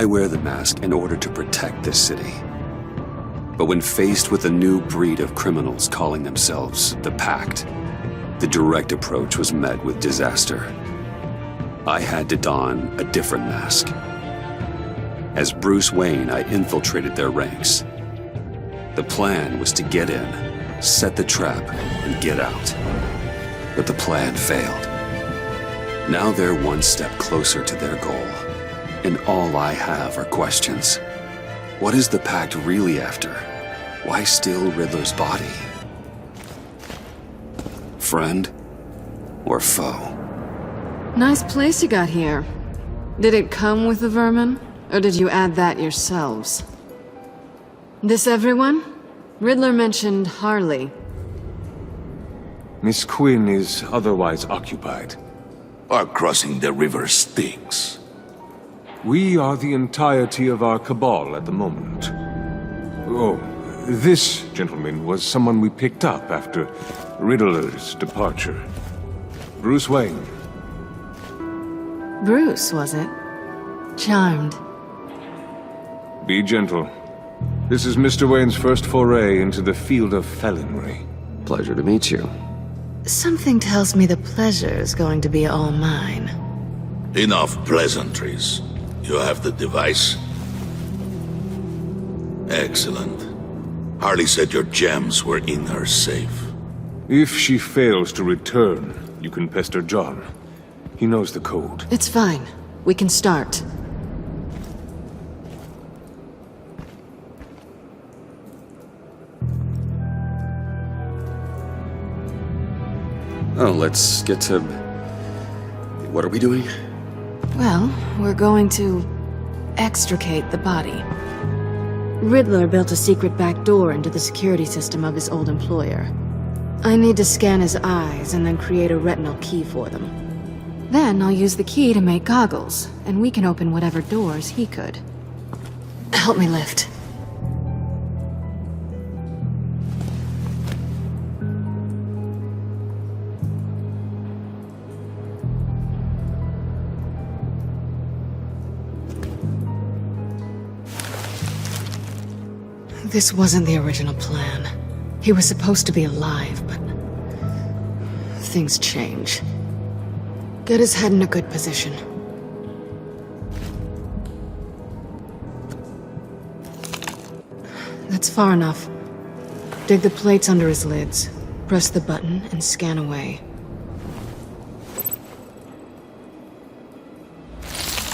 I wear the mask in order to protect this city. But when faced with a new breed of criminals calling themselves the Pact, the direct approach was met with disaster. I had to don a different mask. As Bruce Wayne, I infiltrated their ranks. The plan was to get in, set the trap, and get out. But the plan failed. Now they're one step closer to their goal, and all I have are questions. What is the Pact really after? Why steal Riddler's body? Friend or foe? Nice place you got here. Did it come with the vermin, or did you add that yourselves? This everyone? Riddler mentioned Harley. Miss Quinn is otherwise occupied. Our crossing the river stinks. We are the entirety of our cabal at the moment. Oh, this gentleman was someone we picked up after Riddler's departure. Bruce Wayne. Bruce, was it? Charmed. Be gentle. This is Mr. Wayne's first foray into the field of felonry. Pleasure to meet you. Something tells me the pleasure is going to be all mine. Enough pleasantries. You have the device? Excellent. Harley said your gems were in her safe. If she fails to return, you can pester John. He knows the code. It's fine. We can start. Oh, let's get to... What are we doing? Well, we're going to extricate the body. Riddler built a secret back door into the security system of his old employer. I need to scan his eyes and then create a retinal key for them. Then I'll use the key to make goggles, and we can open whatever doors he could. Help me lift. This wasn't the original plan. He was supposed to be alive, but... things change. Get his head in a good position. That's far enough. Dig the plates under his lids, press the button, and scan away.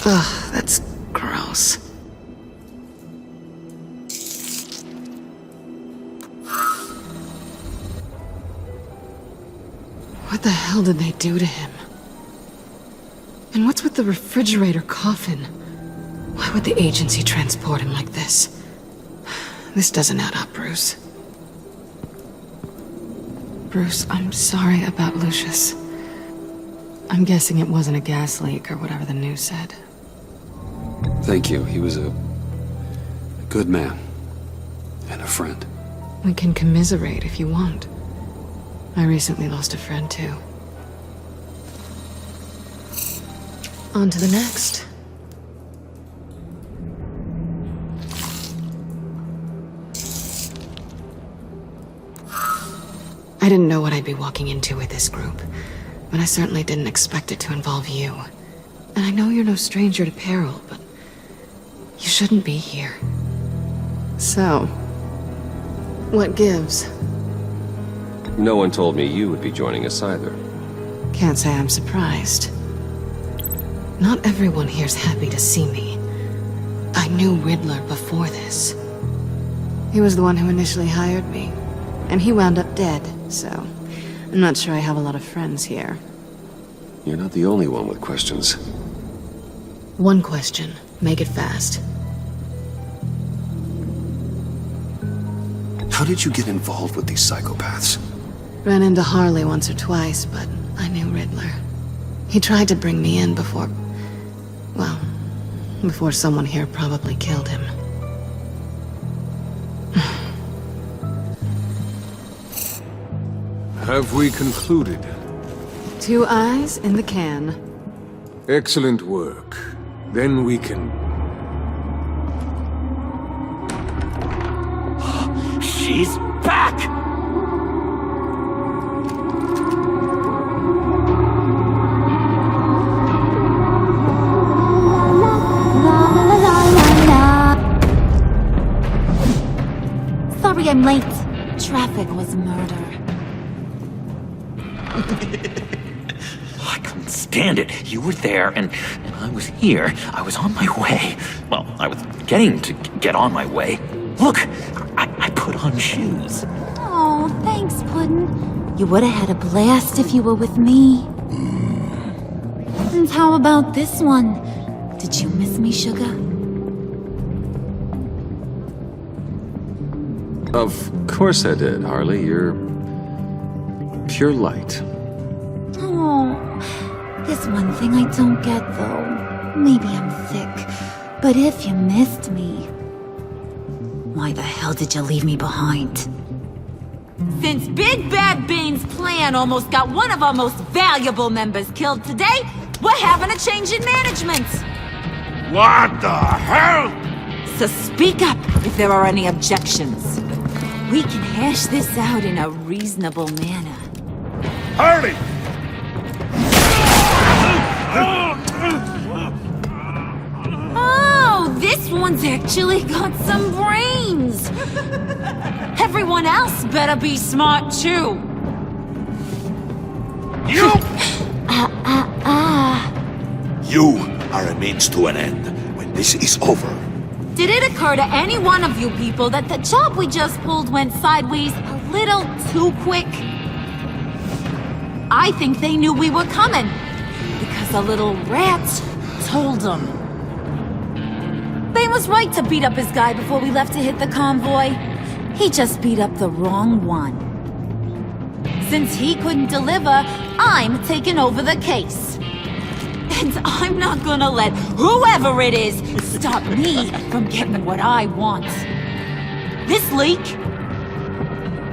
Ugh, that's gross. What the hell did they do to him? And what's with the refrigerator coffin? Why would the agency transport him like this? This doesn't add up, Bruce. Bruce, I'm sorry about Lucius. I'm guessing it wasn't a gas leak or whatever the news said. Thank you. He was a good man. And a friend. We can commiserate if you want. I recently lost a friend, too. On to the next. I didn't know what I'd be walking into with this group, but I certainly didn't expect it to involve you. And I know you're no stranger to peril, but you shouldn't be here. So, what gives? No one told me you would be joining us either. Can't say I'm surprised. Not everyone here's happy to see me. I knew Riddler before this. He was the one who initially hired me, and he wound up dead, so I'm not sure I have a lot of friends here. You're not the only one with questions. One question. Make it fast. How did you get involved with these psychopaths? Ran into Harley once or twice, but I knew Riddler. He tried to bring me in before... well, before someone here probably killed him. Have we concluded? 2 eyes in the can. Excellent work. Then we can... He's back! Sorry I'm late. Traffic was murder. I couldn't stand it. You were there, and I was here. I was on my way. Well, I was getting to get on my way. Look, I put on shoes. Oh, thanks, Puddin'. You would have had a blast if you were with me. And how about this one? Did you miss me, sugar? Of course I did, Harley. You're pure light. Oh, there's one thing I don't get, though. Maybe I'm thick, but if you missed me, why the hell did you leave me behind? Since Big Bad Bane's plan almost got one of our most valuable members killed today, we're having a change in management. What the hell? So speak up if there are any objections. We can hash this out in a reasonable manner. Harley! Oh, this one's actually got some brains. Everyone else better be smart too. You! You are a means to an end. When this is over, Did it occur to any one of you people that the job we just pulled went sideways a little too quick? I think they knew we were coming, because a little rat told them. Bane was right to beat up his guy before we left to hit the convoy. He just beat up the wrong one. Since he couldn't deliver, I'm taking over the case. And I'm not gonna let whoever it is stop me from getting what I want. This leak,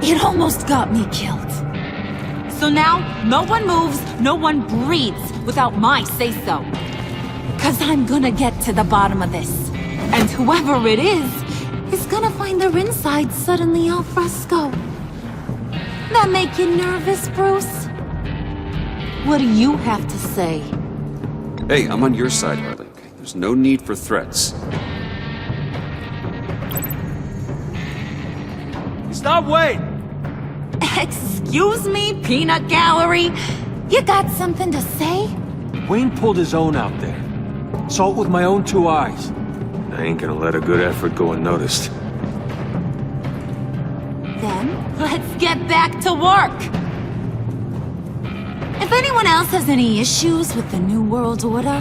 it almost got me killed. So now, no one moves, no one breathes without my say-so. 'Cause I'm gonna get to the bottom of this. And whoever it is gonna find their inside suddenly al fresco. That make you nervous, Bruce? What do you have to say? Hey, I'm on your side, Harley. Okay? There's no need for threats. Stop, wait! Excuse me, peanut gallery? You got something to say? Wayne pulled his own out there. Saw it with my own two eyes. I ain't gonna let a good effort go unnoticed. Then, let's get back to work. If anyone else has any issues with the New World Order,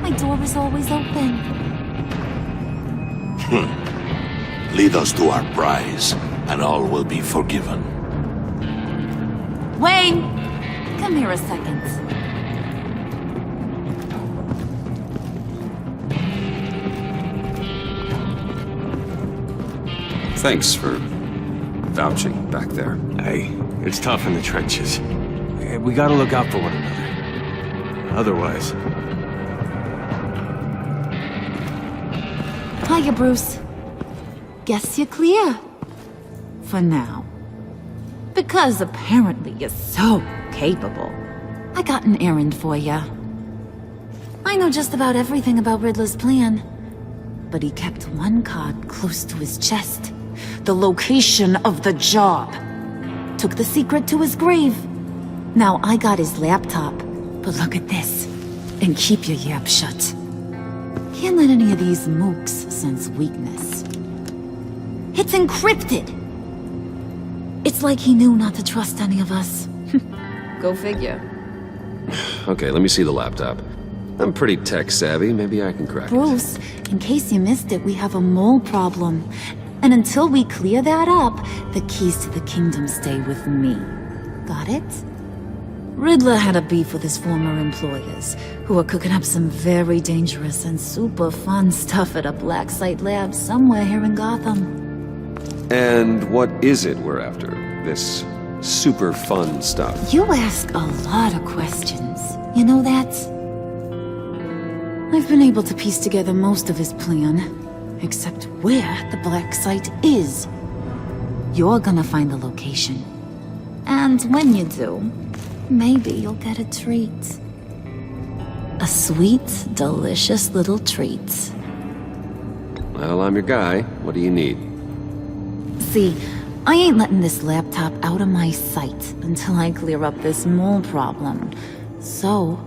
my door is always open. Lead us to our prize, and all will be forgiven. Wayne, come here a second. Thanks for vouching back there. Hey, it's tough in the trenches. We gotta look out for one another. Otherwise... Hiya, Bruce. Guess you're clear. For now. Because apparently you're so capable. I got an errand for ya. I know just about everything about Riddler's plan. But he kept one card close to his chest. The location of the job. Took the secret to his grave. Now I got his laptop. But look at this. And keep your yap shut. Can't let any of these mooks sense weakness. It's encrypted! It's like he knew not to trust any of us. Go figure. Okay, let me see the laptop. I'm pretty tech savvy, maybe I can crack it. Bruce, in case you missed it, we have a mole problem. And until we clear that up, the keys to the kingdom stay with me. Got it? Riddler had a beef with his former employers, who were cooking up some very dangerous and super fun stuff at a black site lab somewhere here in Gotham. And what is it we're after? This super fun stuff? You ask a lot of questions. You know that? I've been able to piece together most of his plan, except where the black site is. you're gonna find the location. And when you do, maybe you'll get a treat. A sweet, delicious little treat. Well, I'm your guy. What do you need? See, I ain't letting this laptop out of my sight until I clear up this mole problem. So,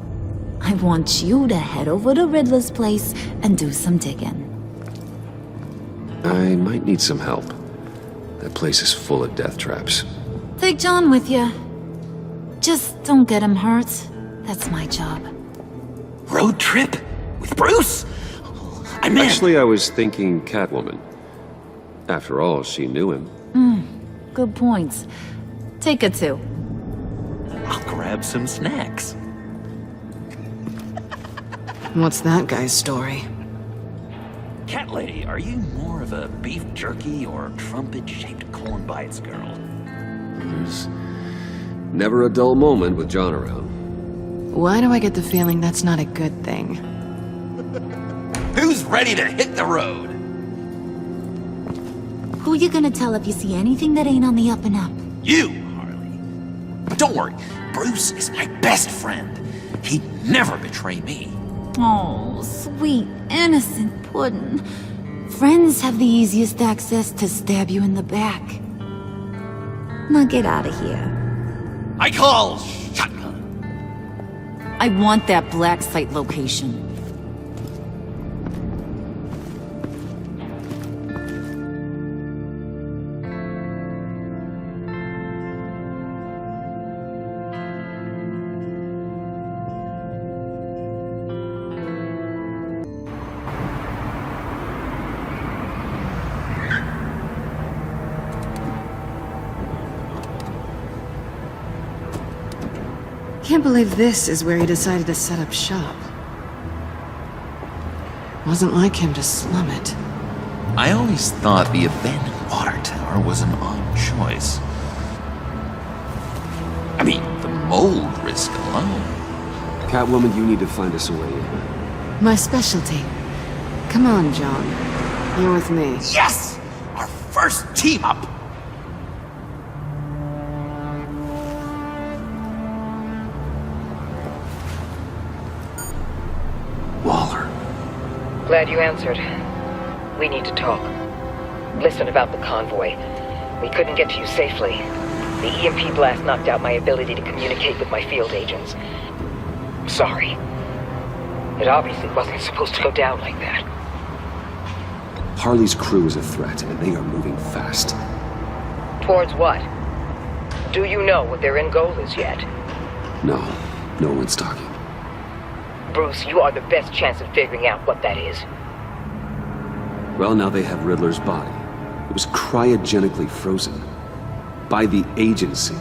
I want you to head over to Riddler's place and do some digging. I might need some help. That place is full of death traps. Take John with you. Just don't get him hurt. That's my job. Road trip? With Bruce? I'm in. Actually, I was thinking Catwoman. After all, she knew him. Good points. Take her too. I'll grab some snacks. What's that guy's story? Cat lady, are you more of a beef jerky or trumpet-shaped corn bites girl? There's never a dull moment with John around. Why do I get the feeling that's not a good thing? Who's ready to hit the road? Who you gonna tell if you see anything that ain't on the up and up? You, Harley. But don't worry, Bruce is my best friend. He'd never betray me. Oh, sweet, innocent puddin'. Friends have the easiest access to stab you in the back. Now get out of here. I call shotgun. I want that black site location. Can't believe this is where he decided to set up shop. Wasn't like him to slum it. I always thought the abandoned water tower was an odd choice. I mean, the mold risk alone. Catwoman, you need to find us a way in. My specialty. Come on, John. You're with me. Yes! Our first team up! Waller. Glad you answered. We need to talk. Listen about the convoy. We couldn't get to you safely. The EMP blast knocked out my ability to communicate with my field agents. Sorry. It obviously wasn't supposed to go down like that. Harley's crew is a threat, and they are moving fast. Towards what? Do you know what their end goal is yet? No, no one's talking. Bruce, you are the best chance of figuring out what that is. Well, now they have Riddler's body. It was cryogenically frozen. By the agency.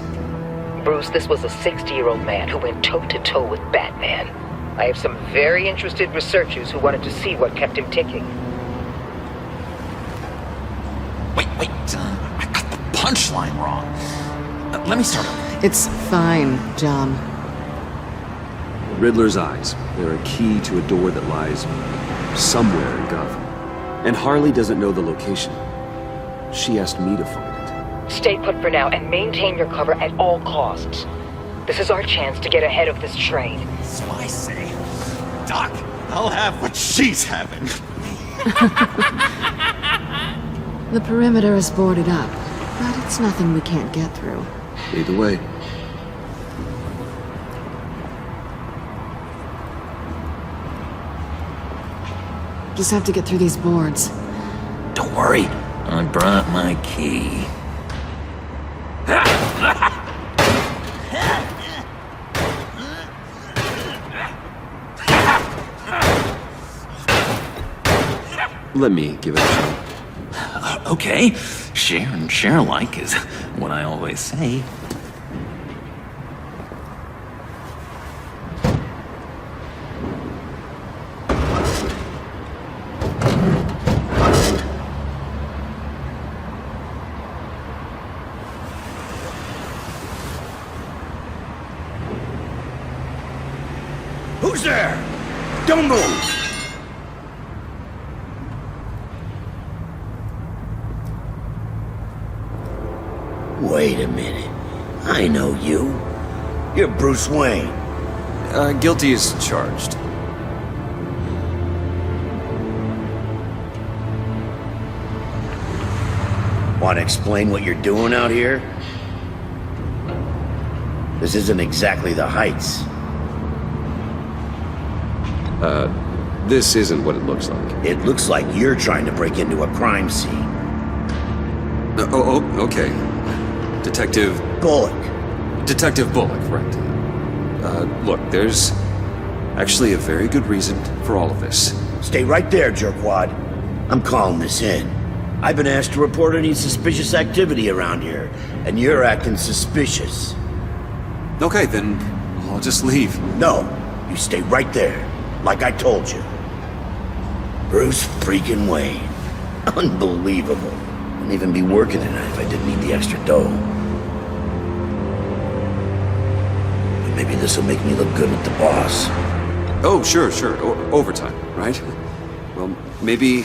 Bruce, this was a 60-year-old man who went toe-to-toe with Batman. I have some very interested researchers who wanted to see what kept him ticking. Wait, I got the punchline wrong. Let me start over. It's fine, John. Riddler's eyes. They're a key to a door that lies somewhere in Gotham. And Harley doesn't know the location. She asked me to find it. Stay put for now and maintain your cover at all costs. This is our chance to get ahead of this train. So I say, Doc, I'll have what she's having. The perimeter is boarded up, but it's nothing we can't get through. Either way. Just have to get through these boards. Don't worry, I brought my key. Let me give it a shot. Okay, share and share alike is what I always say. Who's there? Don't move! Wait a minute. I know you. You're Bruce Wayne. Guilty as charged. Want to explain what you're doing out here? This isn't exactly the Heights. This isn't what it looks like. It looks like you're trying to break into a crime scene. Okay. Detective Bullock. Detective Bullock, right. Look, there's actually a very good reason for all of this. Stay right there, jerkwad. I'm calling this in. I've been asked to report any suspicious activity around here, and you're acting suspicious. Okay, then I'll just leave. No, you stay right there, like I told you. Bruce freaking Wayne. Unbelievable. Wouldn't even be working tonight if I didn't need the extra dough. But maybe this'll make me look good with the boss. Oh, sure. Overtime, right? Well, maybe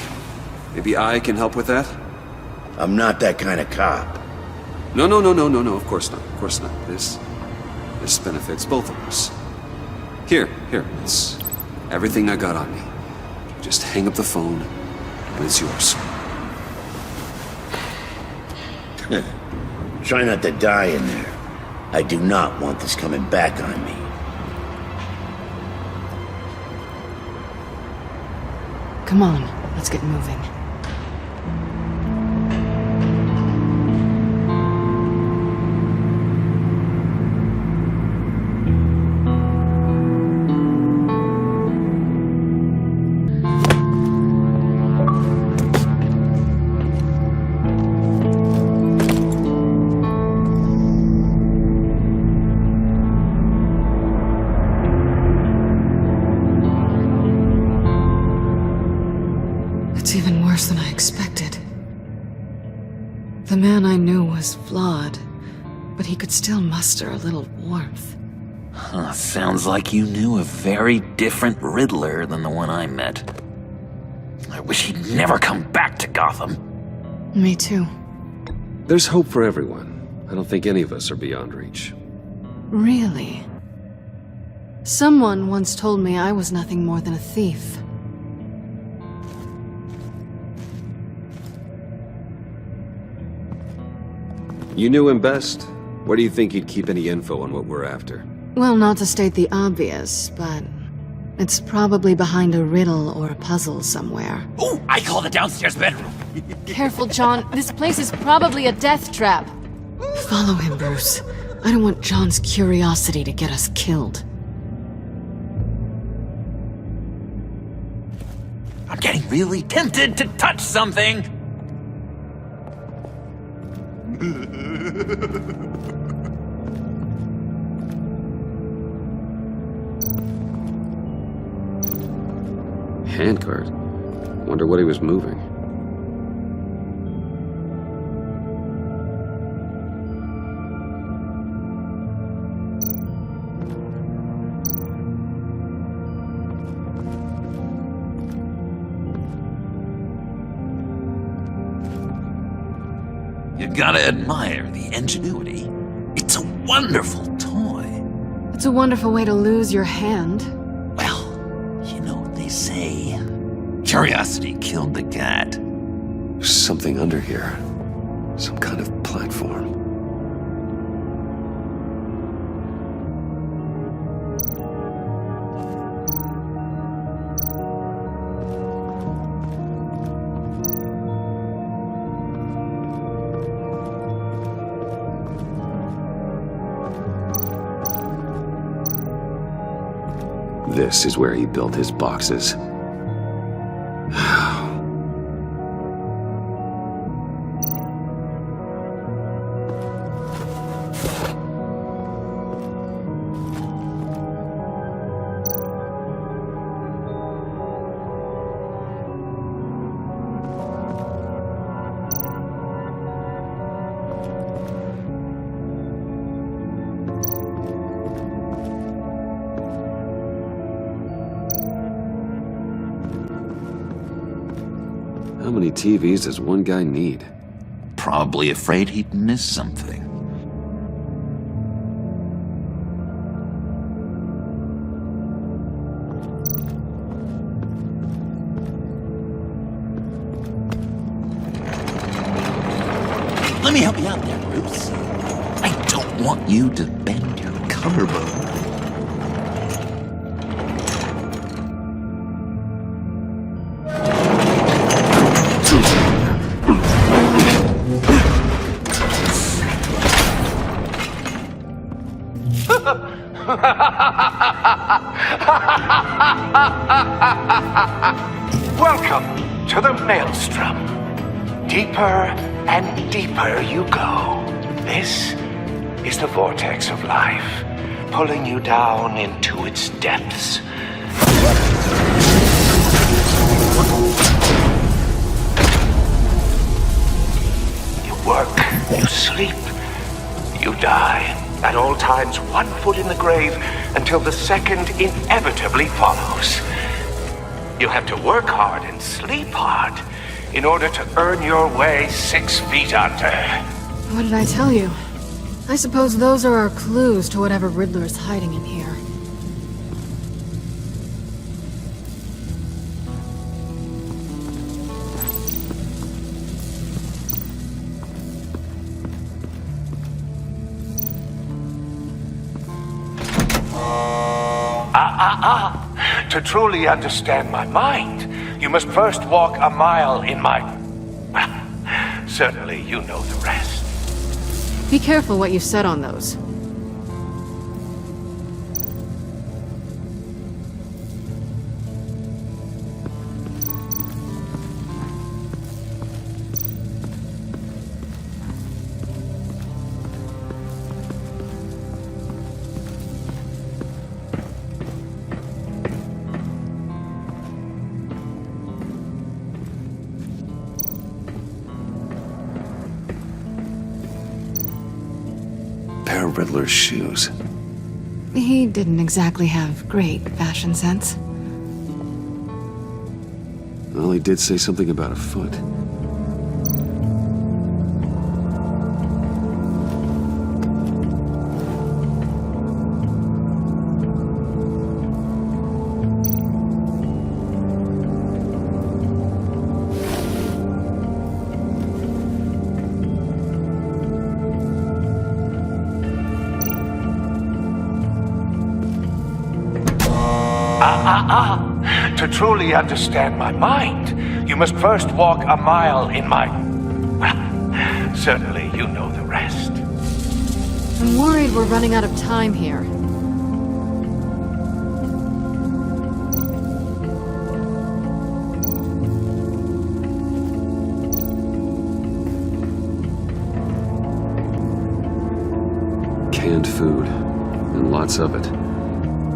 I can help with that? I'm not that kind of cop. No, of course not. This benefits both of us. Here, it's everything I got on me. Just hang up the phone, and it's yours. Try not to die in there. I do not want this coming back on me. Come on, let's get moving. It's even worse than I expected. The man I knew was flawed, but he could still muster a little warmth. Huh, sounds like you knew a very different Riddler than the one I met. I wish he'd never come back to Gotham. Me too. There's hope for everyone. I don't think any of us are beyond reach. Really? Someone once told me I was nothing more than a thief. You knew him best. Where do you think he'd keep any info on what we're after? Well, not to state the obvious, but it's probably behind a riddle or a puzzle somewhere. Oh, I call the downstairs bedroom. Careful, John. This place is probably a death trap. Follow him, Bruce. I don't want John's curiosity to get us killed. I'm getting really tempted to touch something. Handcart? Wonder what he was moving. You gotta admire the ingenuity. It's a wonderful toy. It's a wonderful way to lose your hand. Well, you know what they say. Curiosity killed the cat. There's something under here. Some kind of platform. This is where he built his boxes. How many TVs does one guy need? probably afraid he'd miss something. Let me help you out there, Bruce. I don't want you to bend your collarbone. Welcome to the Maelstrom. Deeper and deeper you go. This is the vortex of life, pulling you down into its depths. You work, you sleep, you die. At all times, 1 foot in the grave until the second inevitably follows. You have to work hard and sleep hard in order to earn your way 6 feet under. What did I tell you? I suppose those are our clues to whatever Riddler is hiding in here. To truly understand my mind, you must first walk a mile in my... Well, certainly you know the rest. Be careful what you said on those. Riddler's shoes. He didn't exactly have great fashion sense. Well, he did say something about a foot. To truly understand my mind, you must first walk a mile in my... Well, certainly you know the rest. I'm worried we're running out of time here. Canned food, and lots of it.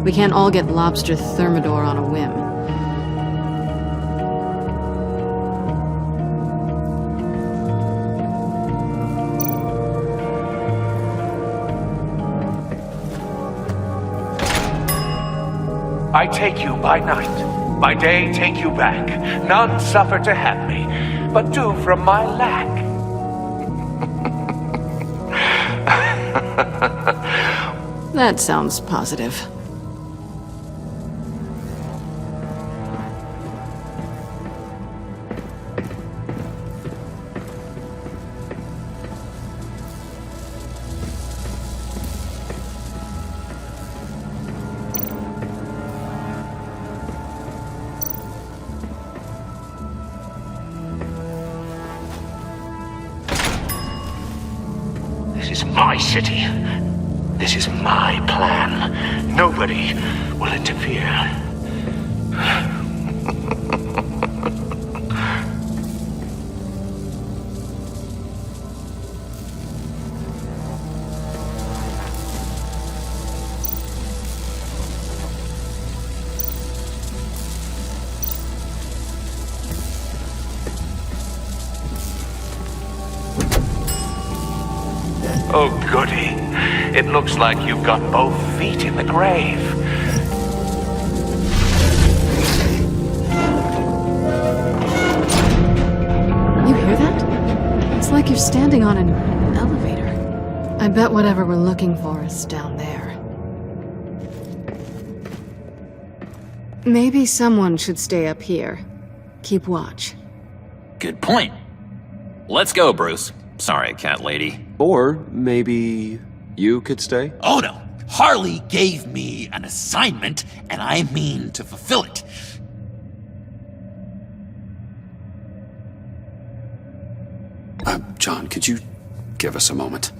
We can't all get lobster thermidor on a whim. I take you by night. By day, take you back. None suffer to have me, but do from my lack. That sounds positive. This is my city. This is my plan. Nobody will interfere. Oh, goody. It looks like you've got both feet in the grave. You hear that? Looks like you're standing on an elevator. I bet whatever we're looking for is down there. Maybe someone should stay up here. Keep watch. Good point. Let's go, Bruce. Sorry, cat lady. Or maybe you could stay? Oh no! Harley gave me an assignment, and I mean to fulfill it. John, could you give us a moment?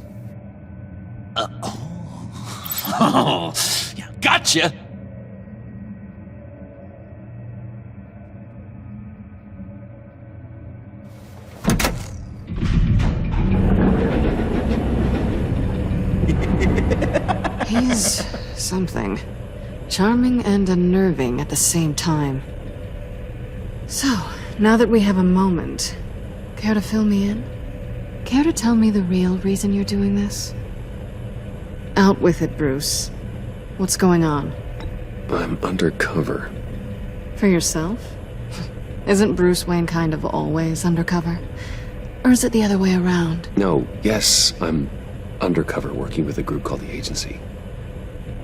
Oh, yeah, gotcha! He's something. Charming and unnerving at the same time. So, now that we have a moment, care to fill me in? Care to tell me the real reason you're doing this? Out with it, Bruce. What's going on? I'm undercover. For yourself? Isn't Bruce Wayne kind of always undercover? Or is it the other way around? No, yes, I'm undercover working with a group called the Agency.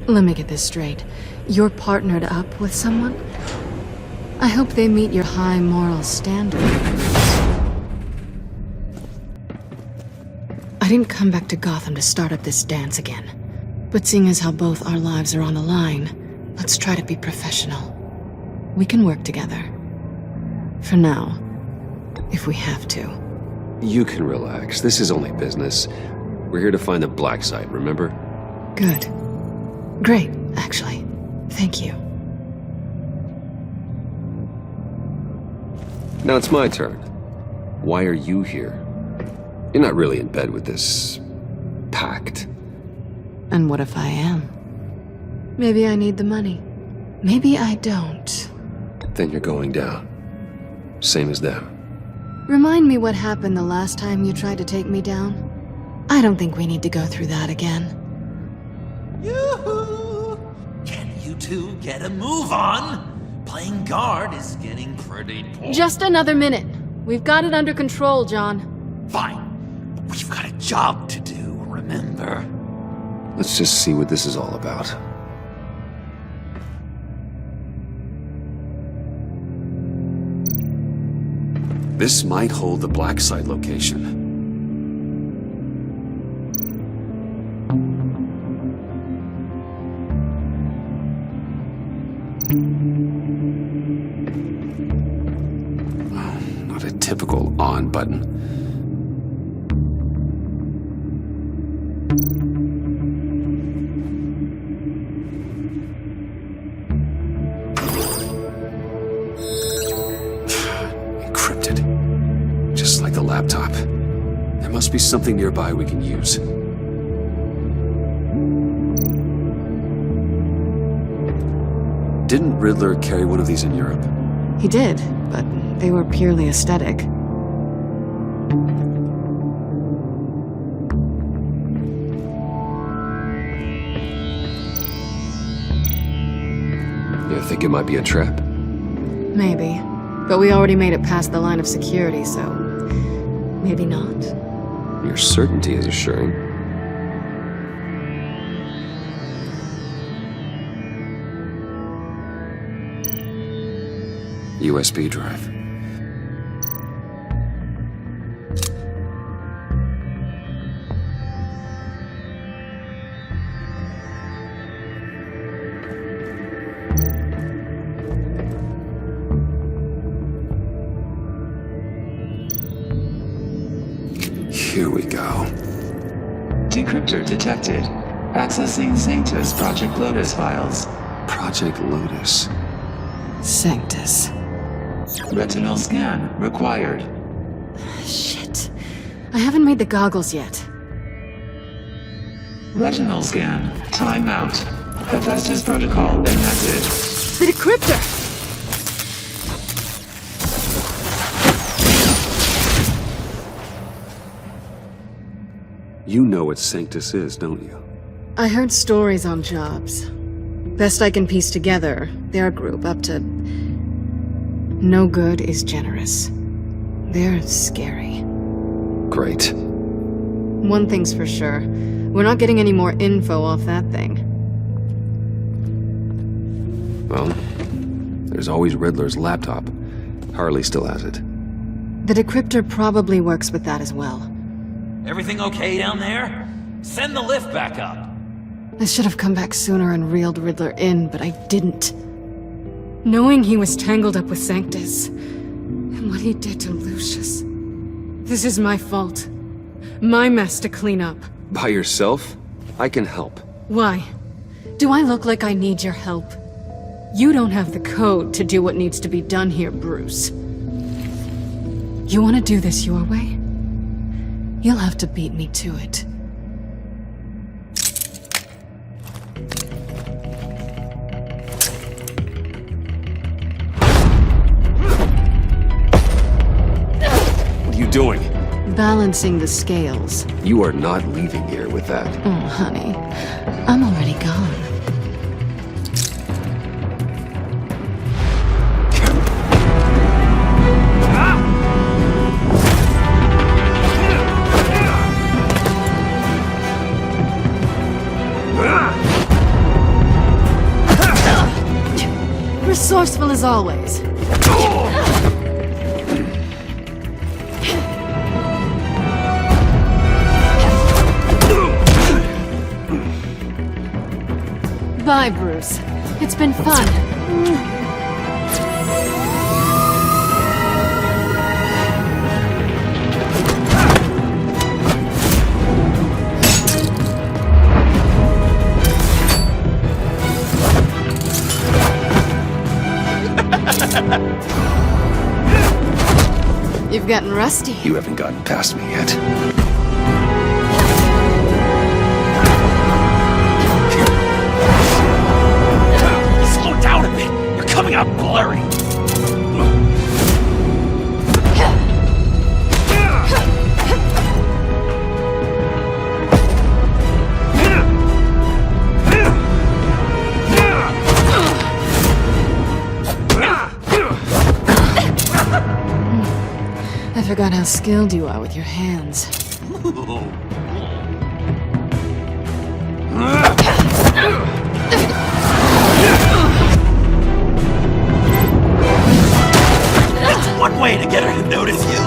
Let me get this straight. You're partnered up with someone? I hope they meet your high moral standard. I didn't come back to Gotham to start up this dance again. But seeing as how both our lives are on the line, let's try to be professional. We can work together. For now. If we have to. You can relax. This is only business. We're here to find the black site, remember? Good. Great, actually. Thank you. Now it's my turn. Why are you here? You're not really in bed with this pact. And what if I am? Maybe I need the money. Maybe I don't. Then you're going down. Same as them. Remind me what happened the last time you tried to take me down. I don't think we need to go through that again. Yoo-hoo! Can you two get a move on? Playing guard is getting pretty boring. Just another minute. We've got it under control, John. Fine. But we've got a job to do, remember? Let's just see what this is all about. This might hold the black site location. Not a typical on button. Encrypted. Just like the laptop. There must be something nearby we can use. Didn't Riddler carry one of these in Europe? He did, but they were purely aesthetic. You think it might be a trap? Maybe. But we already made it past the line of security, so maybe not. Your certainty is assuring. USB drive. Here we go. Decryptor detected. Accessing Sanctus Project Lotus files. Project Lotus. Sanctus. Retinal scan required. Shit. I haven't made the goggles yet. Retinal scan. Timeout. Hephaestus protocol enacted. The decryptor! You know what Sanctus is, don't you? I heard stories on jobs. Best I can piece together, their group up to... No good is generous. They're scary. Great. One thing's for sure. We're not getting any more info off that thing. Well, there's always Riddler's laptop. Harley still has it. The decryptor probably works with that as well. Everything okay down there? Send the lift back up. I should have come back sooner and reeled Riddler in, but I didn't. Knowing he was tangled up with Sanctus, and what he did to Lucius. This is my fault. My mess to clean up. By yourself? I can help. Why? Do I look like I need your help? You don't have the code to do what needs to be done here, Bruce. You want to do this your way? You'll have to beat me to it. What are you doing? Balancing the scales. You are not leaving here with that. Oh, honey. I'm already gone. Resourceful as always. Bye, Bruce. It's been fun. You've gotten rusty. You haven't gotten past me yet. Slow down a bit. You're coming out blurry. I forgot how skilled you are with your hands. That's one way to get her to notice you.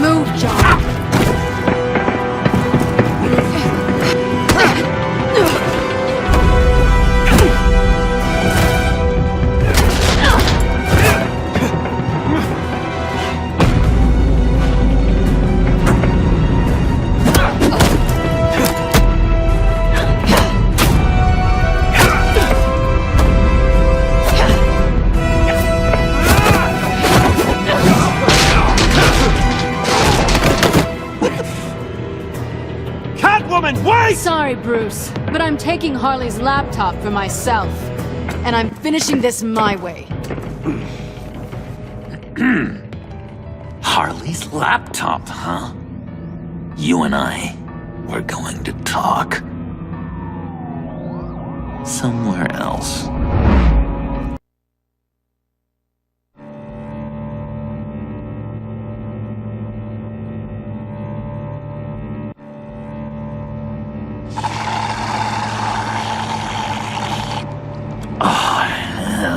Move, John. Sorry, Bruce, but I'm taking Harley's laptop for myself. And I'm finishing this my way. Harley's laptop, huh? You and I, we're going to talk. Somewhere else.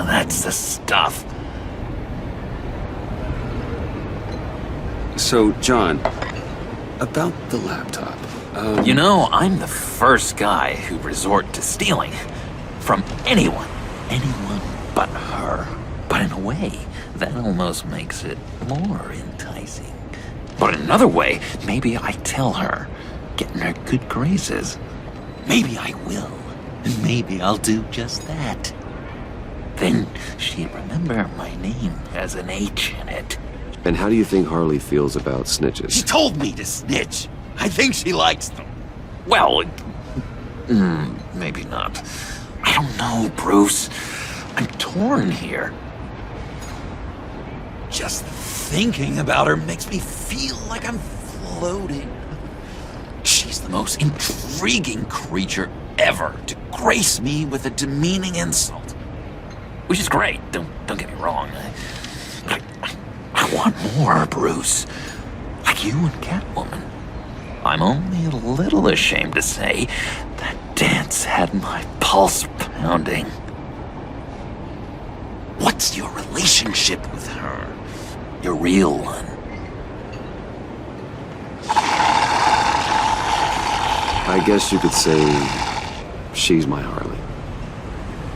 That's the stuff. So, John, about the laptop. You know, I'm the first guy who resort to stealing. From anyone. Anyone but her. But in a way, that almost makes it more enticing. But in another way, maybe I tell her, get in her good graces. Maybe I will. And maybe I'll do just that. Then she'd remember my name has an H in it. And how do you think Harley feels about snitches? She told me to snitch. I think she likes them. Well, maybe not. I don't know, Bruce. I'm torn here. Just thinking about her makes me feel like I'm floating. She's the most intriguing creature ever to grace me with a demeaning insult. Which is great, don't get me wrong. But I want more, Bruce. Like You and Catwoman. I'm only a little ashamed to say that dance had my pulse pounding. What's your relationship with her? Your real one? I guess you could say she's my Harley.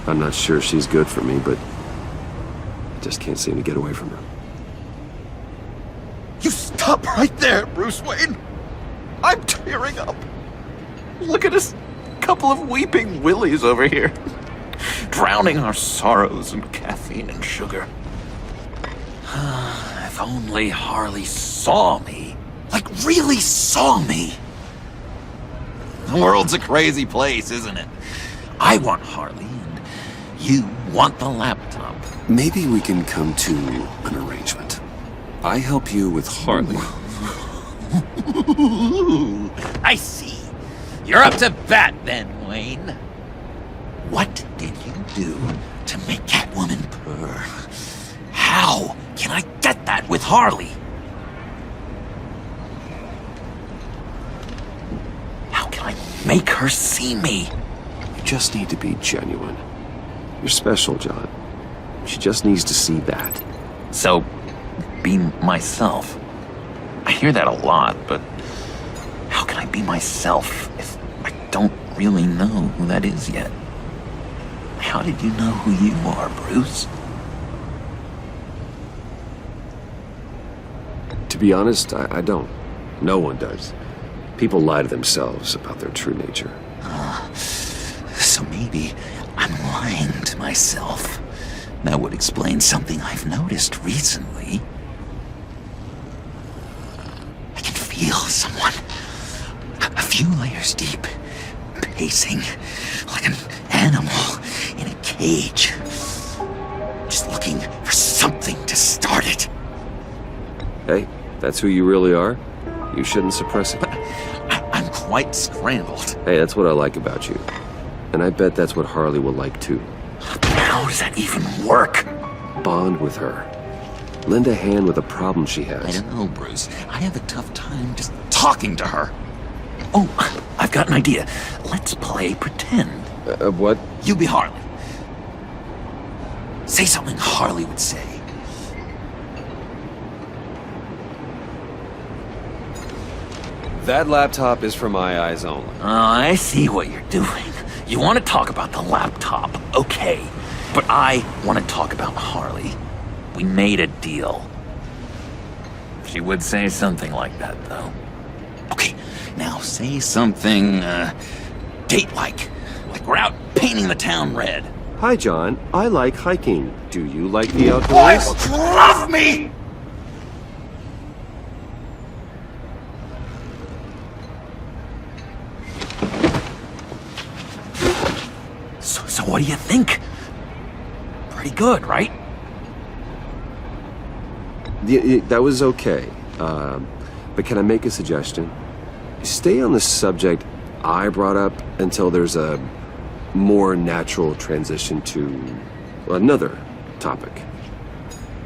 I'm not sure she's good for me, but I just can't seem to get away from her. You stop right there, Bruce Wayne! I'm tearing up. Look at us, couple of weeping willies over here, drowning our sorrows in caffeine and sugar. If only Harley saw me. Like, really saw me. The world's a crazy place, isn't it? I want Harley, and you want the laptop. Maybe we can come to an arrangement. I help you with Harley. I see. You're up to bat then, Wayne. What did you do to make Catwoman purr? How can I get that with Harley? How can I make her see me? You just need to be genuine. You're special, John. She just needs to see that. So, be myself. I hear that a lot, but how can I be myself if I don't really know who that is yet? How did you know who you are, Bruce? To be honest, I don't. No one does. People lie to themselves about their true nature. So maybe I'm lying to myself. That would explain something I've noticed recently. I can feel someone a few layers deep, pacing like an animal in a cage, just looking for something to start it. Hey, that's who you really are. You shouldn't suppress it. But I'm quite scrambled. Hey, that's what I like about you. And I bet that's what Harley will like too. How does that even work? Bond with her. Lend a hand with a problem she has. I don't know, Bruce. I have a tough time just talking to her. Oh, I've got an idea. Let's play pretend. What? You be Harley. Say something Harley would say. That laptop is for my eyes only. I see what you're doing. You want to talk about the laptop, okay. But I want to talk about Harley. We made a deal. She would say something like that, though. Okay, now say something, date-like. Like we're out painting the town red. Hi, John. I like hiking. Do you like the outdoors? Boys, love me! So what do you think? Pretty good, right? That was okay. But can I make a suggestion? Stay on the subject I brought up until there's a more natural transition to another topic.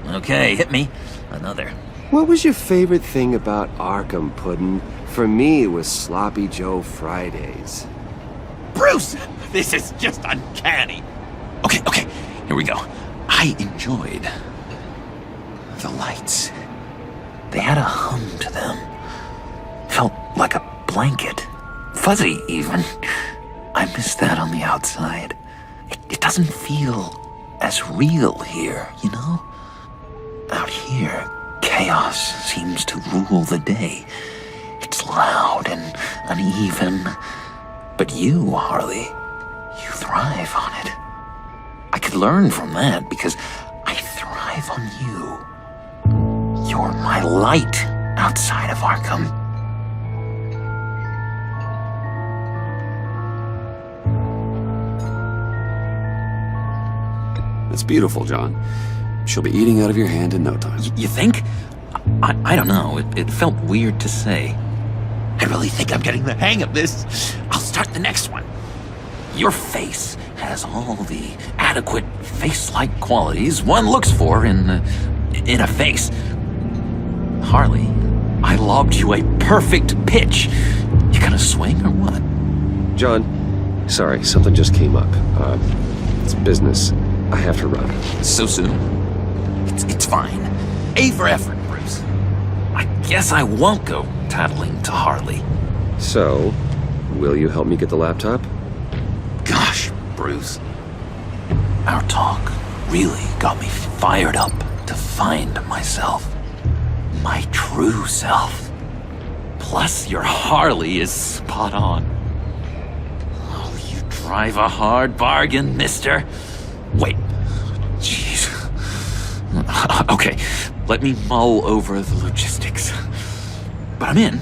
Okay, hit me. Another. What was your favorite thing about Arkham, Puddin'? For me, it was Sloppy Joe Fridays. Bruce! This is just uncanny. Okay, here we go. I enjoyed the lights. They had a hum to them. Felt like a blanket. Fuzzy, even. I miss that on the outside. It doesn't feel as real here, you know? Out here, chaos seems to rule the day. It's loud and uneven. But you, Harley, you thrive on it. I could learn from that because I thrive on you. You're my light outside of Arkham. It's beautiful, John. She'll be eating out of your hand in no time. You think? I don't know. It felt weird to say. I really think I'm getting the hang of this. I'll start the next one. Your face has all the adequate face-like qualities one looks for in a face. Harley, I lobbed you a perfect pitch. You gonna swing or what? John, sorry, something just came up. It's business. I have to run. So soon? It's fine. A for effort, Bruce. I guess I won't go tattling to Harley. So, will you help me get the laptop? Gosh, Bruce. Our talk really got me fired up to find myself. My true self. Plus, your Harley is spot on. Oh, you drive a hard bargain, mister. Wait. Jeez. Okay, let me mull over the logistics. But I'm in.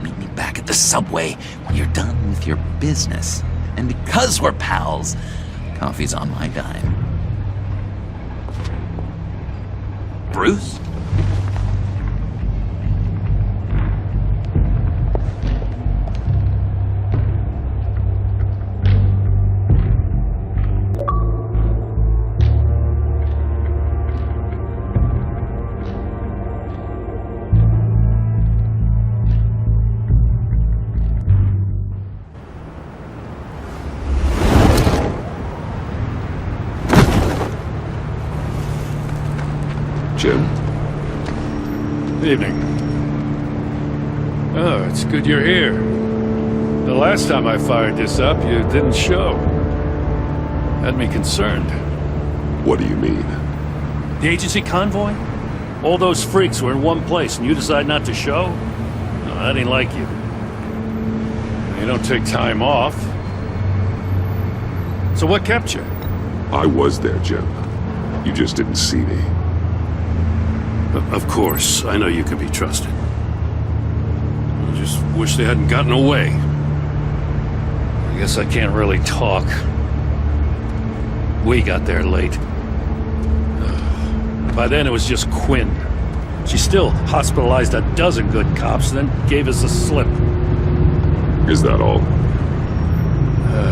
Meet me back at the subway when you're done with your business. And because we're pals, coffee's on my dime. Bruce? Jim? Evening. Oh, it's good you're here. The last time I fired this up, you didn't show. Had me concerned. What do you mean? The agency convoy? All those freaks were in one place and you decide not to show? No, that ain't like you. You don't take time off. So what kept you? I was there, Jim. You just didn't see me. Of course, I know you can be trusted. I just wish they hadn't gotten away. I guess I can't really talk. We got there late. By then it was just Quinn. She still hospitalized a dozen good cops, then gave us the slip. Is that all?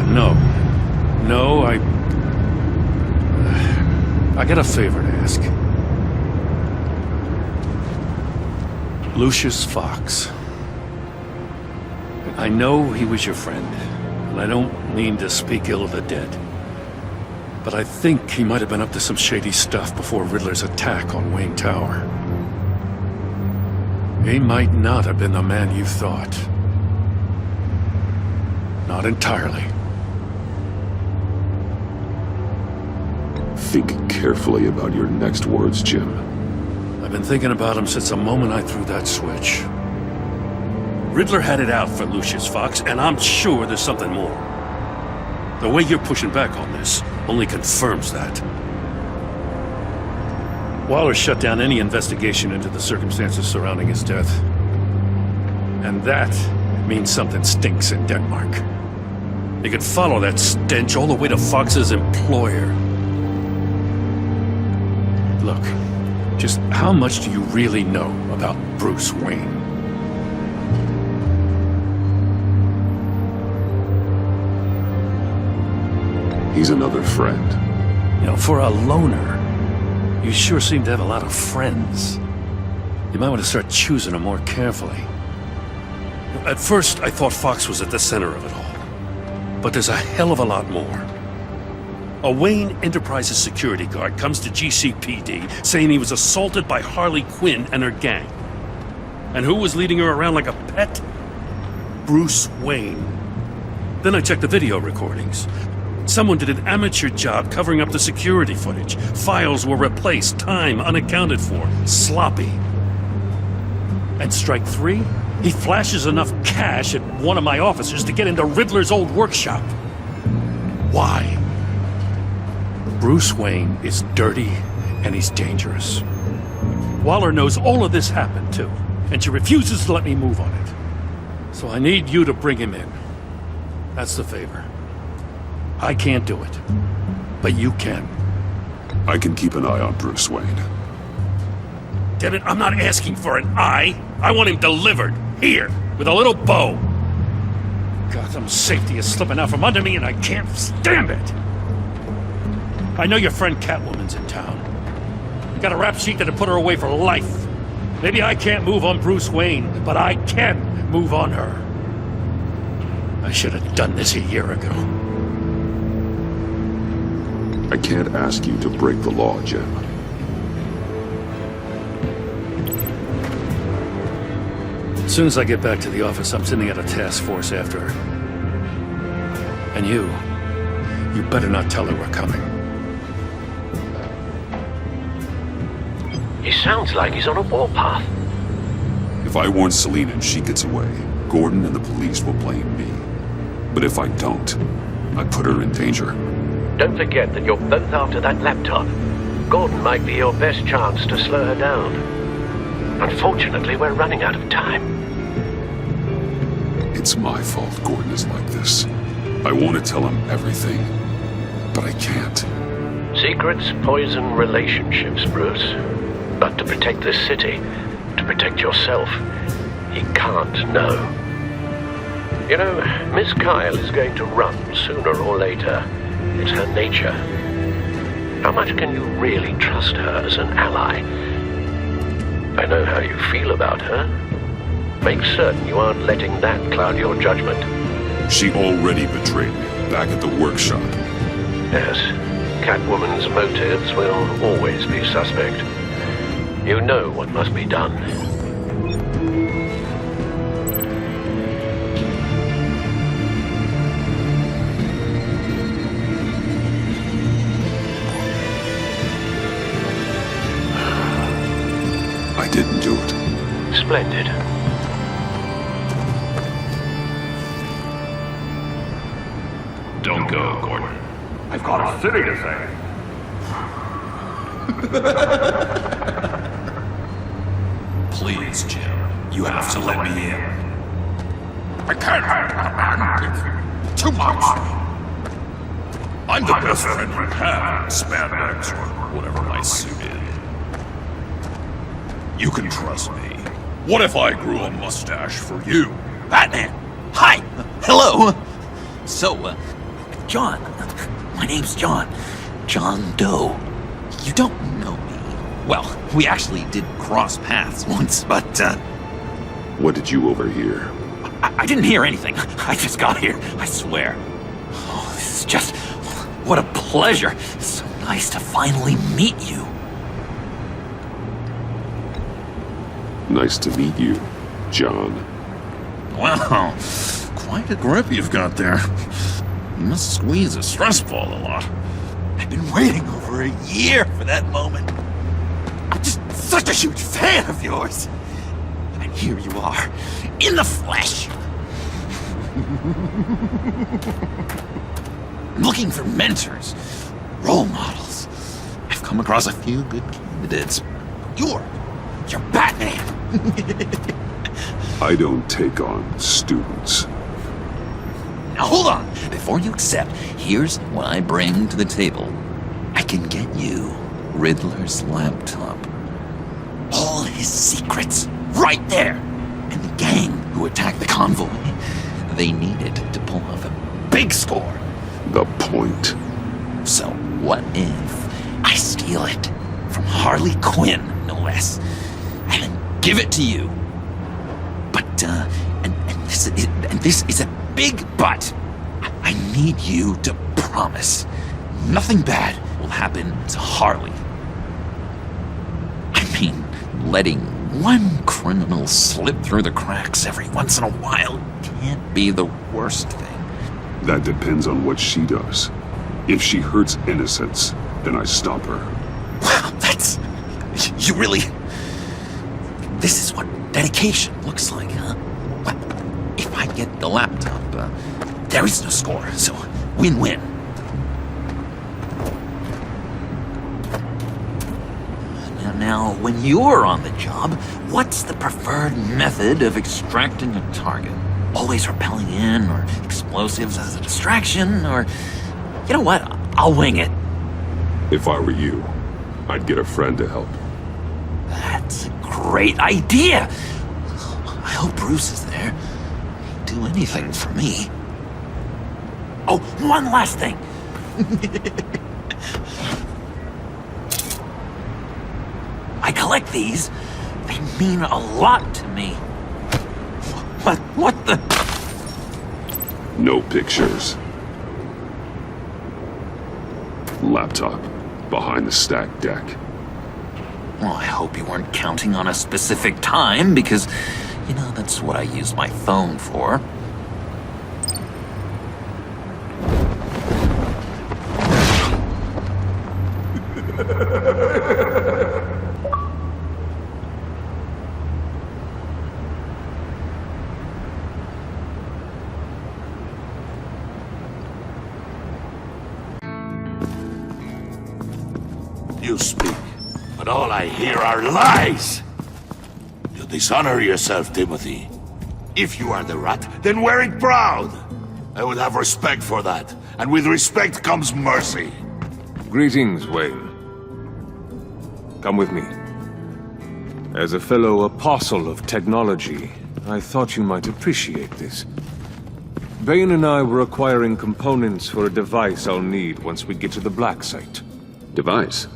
No. No, I got a favor to ask. Lucius Fox. I know he was your friend, and I don't mean to speak ill of the dead. But I think he might have been up to some shady stuff before Riddler's attack on Wayne Tower. He might not have been the man you thought. Not entirely. Think carefully about your next words, Jim. I've been thinking about him since the moment I threw that switch. Riddler had it out for Lucius Fox, and I'm sure there's something more. The way you're pushing back on this only confirms that. Waller shut down any investigation into the circumstances surrounding his death. And that means something stinks in Denmark. You can follow that stench all the way to Fox's employer. Look, just how much do you really know about Bruce Wayne? He's another friend. You know, for a loner, you sure seem to have a lot of friends. You might want to start choosing them more carefully. At first, I thought Fox was at the center of it all. But there's a hell of a lot more. A Wayne Enterprises security guard comes to GCPD saying he was assaulted by Harley Quinn and her gang. And who was leading her around like a pet? Bruce Wayne. Then I checked the video recordings. Someone did an amateur job covering up the security footage. Files were replaced, time unaccounted for, sloppy. And strike three? He flashes enough cash at one of my officers to get into Riddler's old workshop. Why? Bruce Wayne is dirty and he's dangerous. Waller knows all of this happened too, and she refuses to let me move on it. So I need you to bring him in. That's the favor. I can't do it, but you can. I can keep an eye on Bruce Wayne. Damn it, I'm not asking for an eye. I want him delivered, here, with a little bow. Gotham's safety is slipping out from under me and I can't stand it. I know your friend Catwoman's in town. You got a rap sheet that'd put her away for life. Maybe I can't move on Bruce Wayne, but I can move on her. I should have done this a year ago. I can't ask you to break the law, Jim. As soon as I get back to the office, I'm sending out a task force after her. And you better not tell her we're coming. He sounds like he's on a warpath. If I warn Selina and she gets away, Gordon and the police will blame me. But if I don't, I put her in danger. Don't forget that you're both after that laptop. Gordon might be your best chance to slow her down. Unfortunately, we're running out of time. It's my fault Gordon is like this. I want to tell him everything, but I can't. Secrets poison relationships, Bruce. But to protect this city, to protect yourself, he can't know. You know, Miss Kyle is going to run sooner or later. It's her nature. How much can you really trust her as an ally? I know how you feel about her. Make certain you aren't letting that cloud your judgment. She already betrayed me back at the workshop. Yes, Catwoman's motives will always be suspect. You know what must be done. I didn't do it. Splendid. Don't go, Gordon. I've got a city to save. Please, Jim. You have to let me in. I can't. It's too much. I'm the best friend you have, spandex or whatever my suit is. You can trust me. What if I grew a mustache for you? Batman! Hi! Hello! So, John. My name's John. John Doe. You don't know me. Well, we actually did cross paths once, but, What did you overhear? I didn't hear anything. I just got here, I swear. Oh, this is just... What a pleasure. It's so nice to finally meet you. Nice to meet you, John. Wow, quite a grip you've got there. You must squeeze a stress ball a lot. I've been waiting over a year for that moment. I'm just such a huge fan of yours. And here you are, in the flesh. I'm looking for mentors, role models. I've come across a few good candidates. You're Batman. I don't take on students. Now hold on. Before you accept, here's what I bring to the table. I can get you Riddler's laptop. All his secrets, right there. And the gang who attacked the convoy, they needed to pull off a big score. The point. So what if I steal it from Harley Quinn, no less, and then give it to you? But, and this is a big but. I need you to promise nothing bad will happen to Harley. I mean, letting one criminal slip through the cracks every once in a while can't be the worst thing. That depends on what she does. If she hurts innocents, then I stop her. Wow, that's... You really... This is what dedication looks like, huh? Well, if I get the laptop, there is no score, so win-win. Now, when you're on the job, what's the preferred method of extracting a target? Always rappelling in, or explosives as a distraction, or... You know what? I'll wing it. If I were you, I'd get a friend to help. That's a great idea! I hope Bruce is there. He'd do anything for me. Oh, one last thing! I collect these They mean a lot to me. What the? No pictures. Laptop behind the stacked deck. Well, I hope you weren't counting on a specific time, because, you know, that's what I use my phone for. You speak, but all I hear are lies! You dishonor yourself, Timothy. If you are the rat, then wear it proud! I would have respect for that, and with respect comes mercy. Greetings, Wayne. Come with me. As a fellow apostle of technology, I thought you might appreciate this. Bane and I were acquiring components for a device I'll need once we get to the Black Site. Device?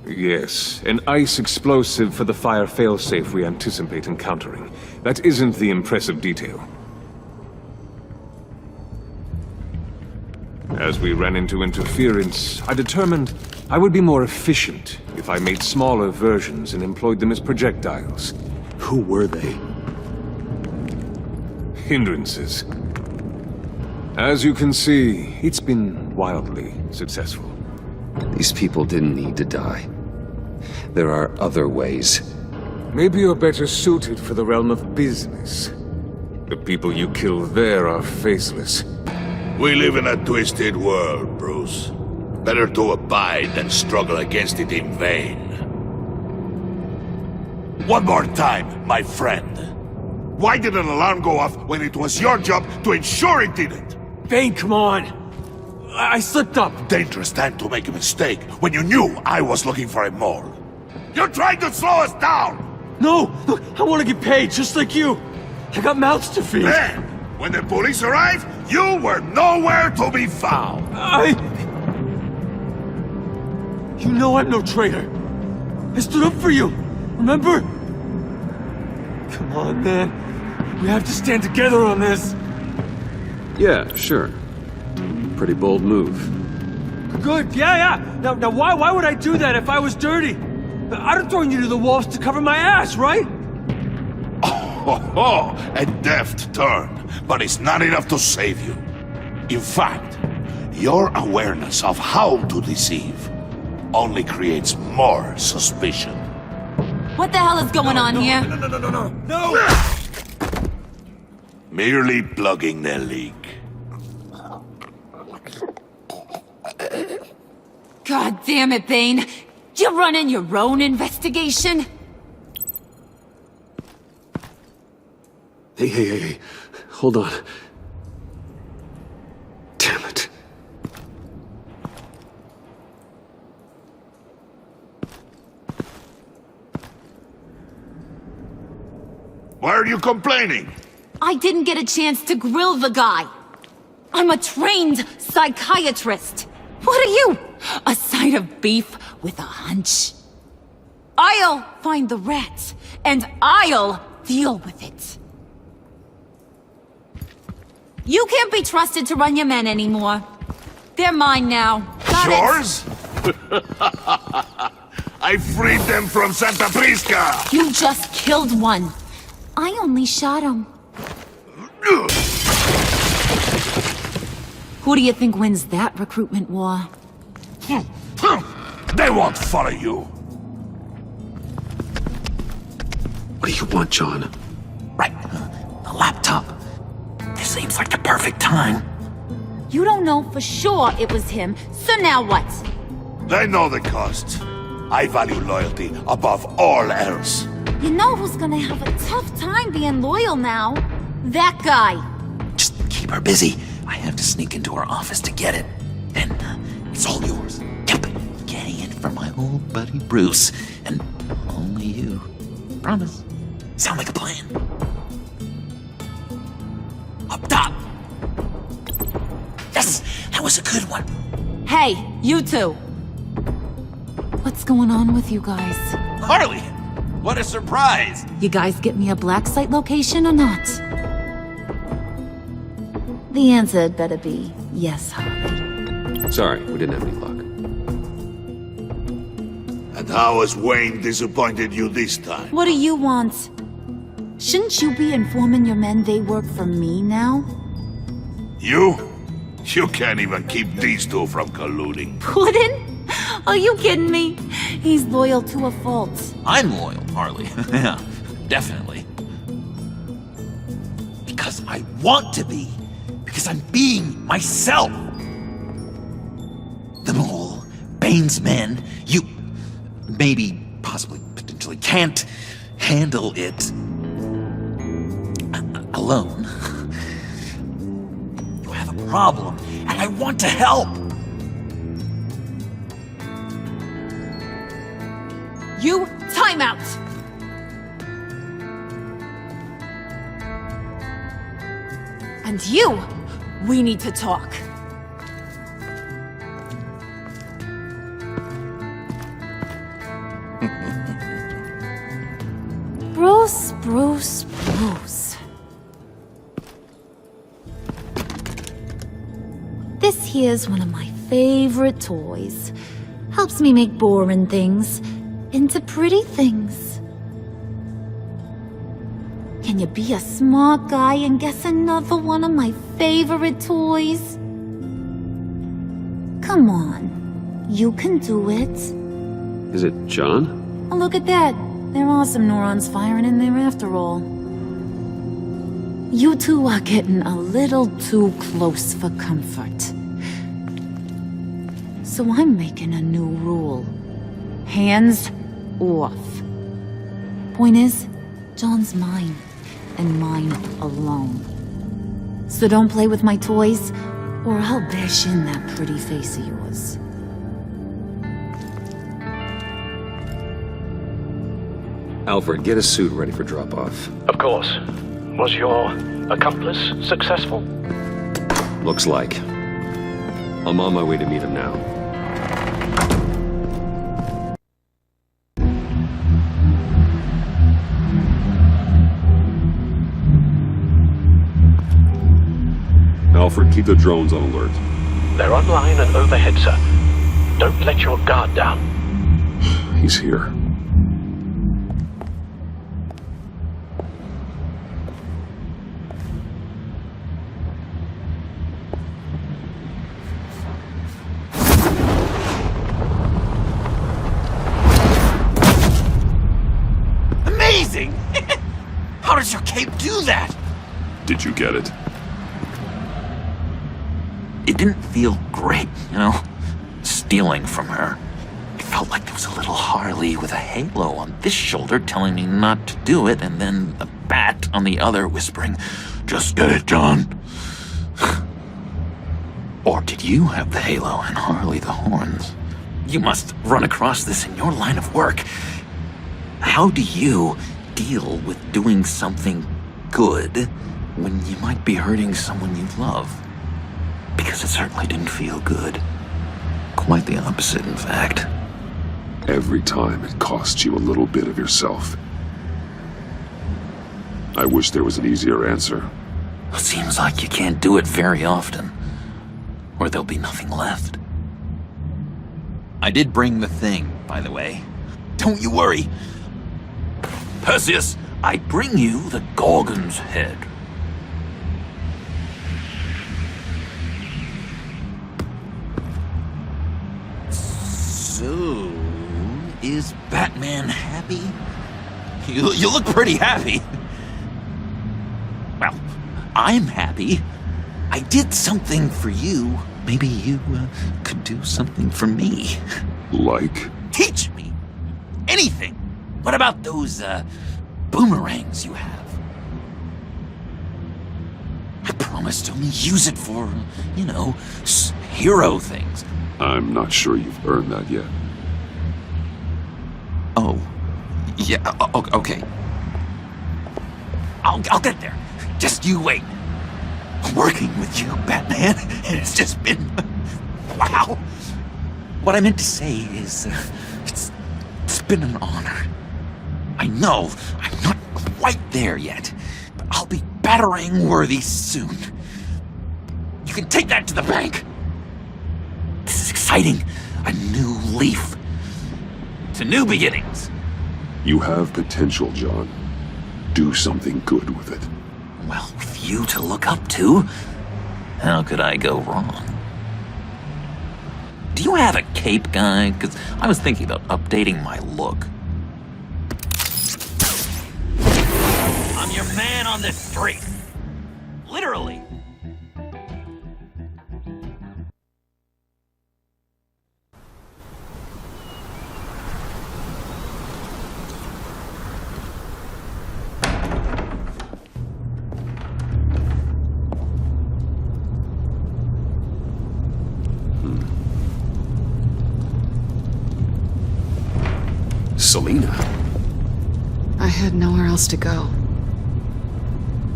Yes, an ice explosive for the fire failsafe we anticipate encountering. That isn't the impressive detail. As we ran into interference, I determined I would be more efficient if I made smaller versions and employed them as projectiles. Who were they? Hindrances. As you can see, it's been wildly successful. These people didn't need to die. There are other ways. Maybe you're better suited for the realm of business. The people you kill there are faceless. We live in a twisted world, Bruce. Better to abide than struggle against it in vain. One more time, my friend. Why did an alarm go off when it was your job to ensure it didn't? Bane, come on! I slipped up! Dangerous time to make a mistake when you knew I was looking for a mole. You're trying to slow us down! No! Look, I want to get paid, just like you! I got mouths to feed! Then, when the police arrived, you were nowhere to be found! You know I'm no traitor! I stood up for you, remember? Come on, man. We have to stand together on this! Yeah, sure. Pretty bold move. Good, yeah. Now why would I do that if I was dirty? I'd have thrown you to the wolves to cover my ass, right? Oh, a deft turn, but it's not enough to save you. In fact, your awareness of how to deceive only creates more suspicion. What the hell is going on here? No! Merely plugging the leak. God damn it, Bane. You're running your own investigation? Hey. Hold on. Damn it. Why are you complaining? I didn't get a chance to grill the guy. I'm a trained psychiatrist. What are you? A side of beef with a hunch? I'll find the rat, and I'll deal with it. You can't be trusted to run your men anymore. They're mine now. Got Yours? I freed them from Santa Prisca! You just killed one. I only shot him. Who do you think wins that recruitment war? They won't follow you. What do you want, John? Right. The laptop. This seems like the perfect time. You don't know for sure it was him, so now what? They know the cost. I value loyalty above all else. You know who's gonna have a tough time being loyal now? That guy. Just keep her busy. I have to sneak into her office to get it. And it's all yours. Yep. Getting it from my old buddy Bruce. And only you. Promise. Sound like a plan? Up top. Yes, that was a good one. Hey, you two. What's going on with you guys? Harley, What a surprise! You guys get me a black site location or not? The answer had better be yes, Harley. Sorry, we didn't have any luck. And how has Wayne disappointed you this time? What do you want? Shouldn't you be informing your men they work for me now? You? You can't even keep these two from colluding. Puddin'? Are you kidding me? He's loyal to a fault. I'm loyal, Harley. Yeah, definitely. Because I want to be. Because I'm being myself. The mole, Bane's men, you maybe, possibly, potentially can't handle it alone. You have a problem, and I want to help. You, time out! And you, we need to talk. Bruce. This here's one of my favorite toys. Helps me make boring things into pretty things. Can you be a smart guy and guess another one of my favorite toys? Come on, you can do it. Is it John? Oh, look at that. There are some neurons firing in there after all. You two are getting a little too close for comfort. So I'm making a new rule. Hands off. Point is, John's mine, and mine alone. So don't play with my toys, or I'll bash in that pretty face of yours. Alfred, get a suit ready for drop-off. Of course. Was your accomplice successful? Looks like. I'm on my way to meet him now. Alfred, keep the drones on alert. They're online and overhead, sir. Don't let your guard down. He's here. Amazing! How does your cape do that? Did you get it? It didn't feel great, you know? Stealing from her. It felt like there was a little Harley with a halo on this shoulder telling me not to do it, and then a bat on the other whispering, "Just get it, John." Or did you have the halo and Harley the horns? You must run across this in your line of work. How do you deal with doing something good when you might be hurting someone you love? Because it certainly didn't feel good. Quite the opposite, in fact. Every time it costs you a little bit of yourself. I wish there was an easier answer. It seems like you can't do it very often, or there'll be nothing left. I did bring the thing, by the way. Don't you worry. Perseus, I bring you the Gorgon's head. So, is Batman happy? You look pretty happy. Well, I'm happy. I did something for you. Maybe you could do something for me. Like? Teach me. Anything. What about those boomerangs you have? I promised to only use it for, you know, hero things. I'm not sure you've earned that yet. Oh. Yeah, okay. I'll get there. Just you wait. Working with you, Batman, it's just been... wow. What I meant to say is, it's been an honor. I know I'm not quite there yet, but I'll be battering worthy soon. You can take that to the bank. This is exciting. A new leaf. To new beginnings. You have potential, John. Do something good with it. Well, with you to look up to, how could I go wrong? Do you have a cape, guy? Because I was thinking about updating my look. I'm your man on this street. Literally. Selina. I had nowhere else to go.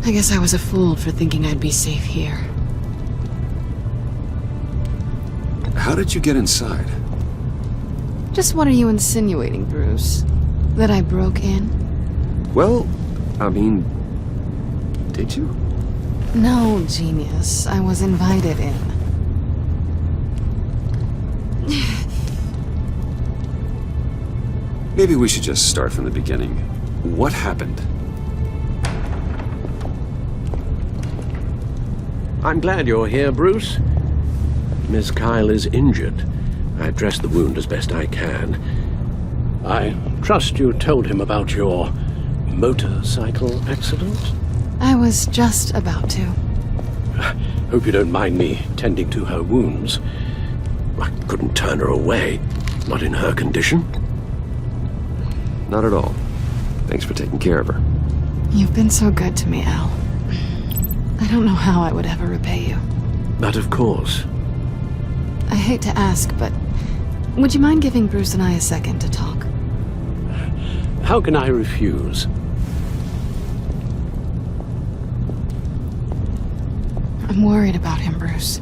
I guess I was a fool for thinking I'd be safe here. How did you get inside? Just what are you insinuating, Bruce? That I broke in? Well, I mean, did you? No, genius. I was invited in. Maybe we should just start from the beginning. What happened? I'm glad you're here, Bruce. Miss Kyle is injured. I've dressed the wound as best I can. I trust you told him about your motorcycle accident? I was just about to. Hope you don't mind me tending to her wounds. I couldn't turn her away, not in her condition. Not at all. Thanks for taking care of her. You've been so good to me, Al. I don't know how I would ever repay you. But of course. I hate to ask, but would you mind giving Bruce and I a second to talk? How can I refuse? I'm worried about him, Bruce.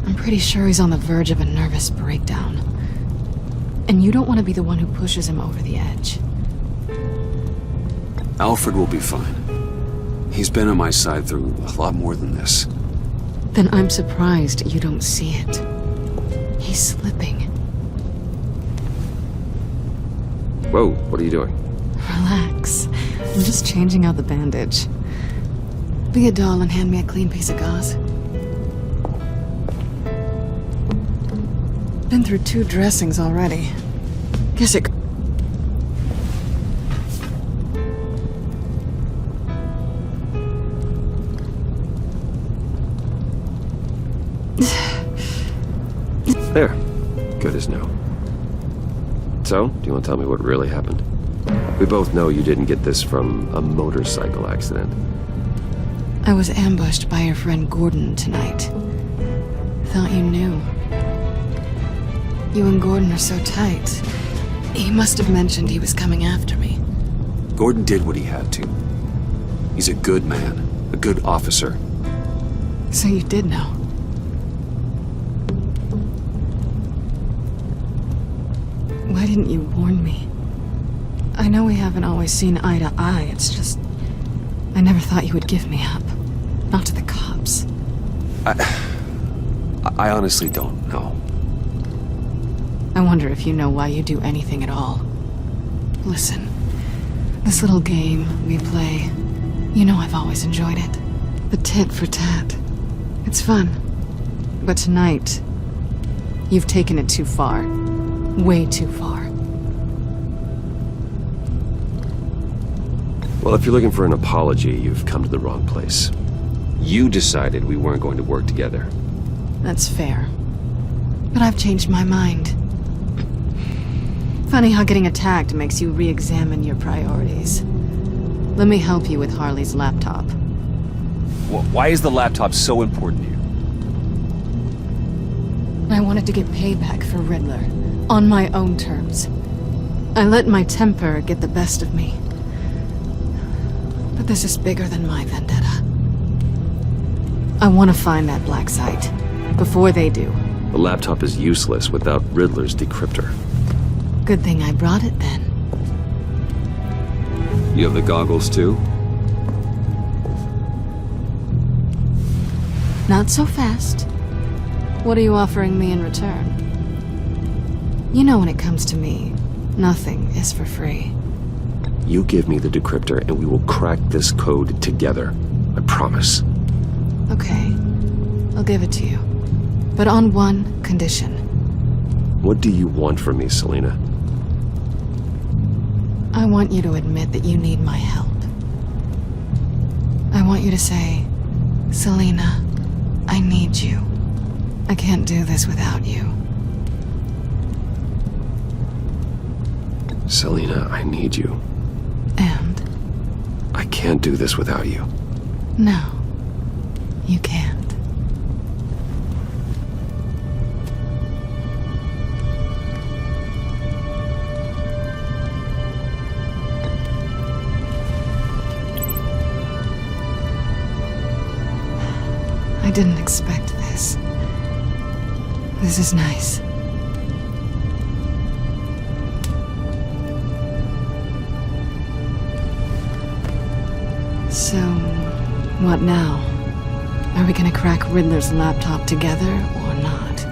I'm pretty sure he's on the verge of a nervous breakdown. And you don't want to be the one who pushes him over the edge. Alfred will be fine. He's been on my side through a lot more than this. Then I'm surprised you don't see it. He's slipping. Whoa, what are you doing? Relax. I'm just changing out the bandage. Be a doll and hand me a clean piece of gauze. Been through 2 dressings already. Guess it... There. Good as new. So, do you want to tell me what really happened? We both know you didn't get this from a motorcycle accident. I was ambushed by your friend Gordon tonight. Thought you knew. You and Gordon are so tight. He must have mentioned he was coming after me. Gordon did what he had to. He's a good man, a good officer. So you did know. Why didn't you warn me? I know we haven't always seen eye to eye, it's just... I never thought you would give me up. Not to the cops. I honestly don't know. I wonder if you know why you do anything at all. Listen, this little game we play, you know I've always enjoyed it. The tit for tat. It's fun. But tonight, you've taken it too far. Way too far. Well, if you're looking for an apology, you've come to the wrong place. You decided we weren't going to work together. That's fair. But I've changed my mind. Funny how getting attacked makes you re-examine your priorities. Let me help you with Harley's laptop. Why is the laptop so important to you? I wanted to get payback for Riddler, on my own terms. I let my temper get the best of me. But this is bigger than my vendetta. I want to find that black site, before they do. The laptop is useless without Riddler's decryptor. Good thing I brought it then. You have the goggles too? Not so fast. What are you offering me in return? You know when it comes to me, nothing is for free. You give me the decryptor and we will crack this code together. I promise. Okay, I'll give it to you. But on one condition. What do you want from me, Selina? I want you to admit that you need my help. I want you to say, Selina, I need you. I can't do this without you. Selina, I need you. And? I can't do this without you. No, you can't. I didn't expect this. This is nice. So, what now? Are we gonna crack Riddler's laptop together or not?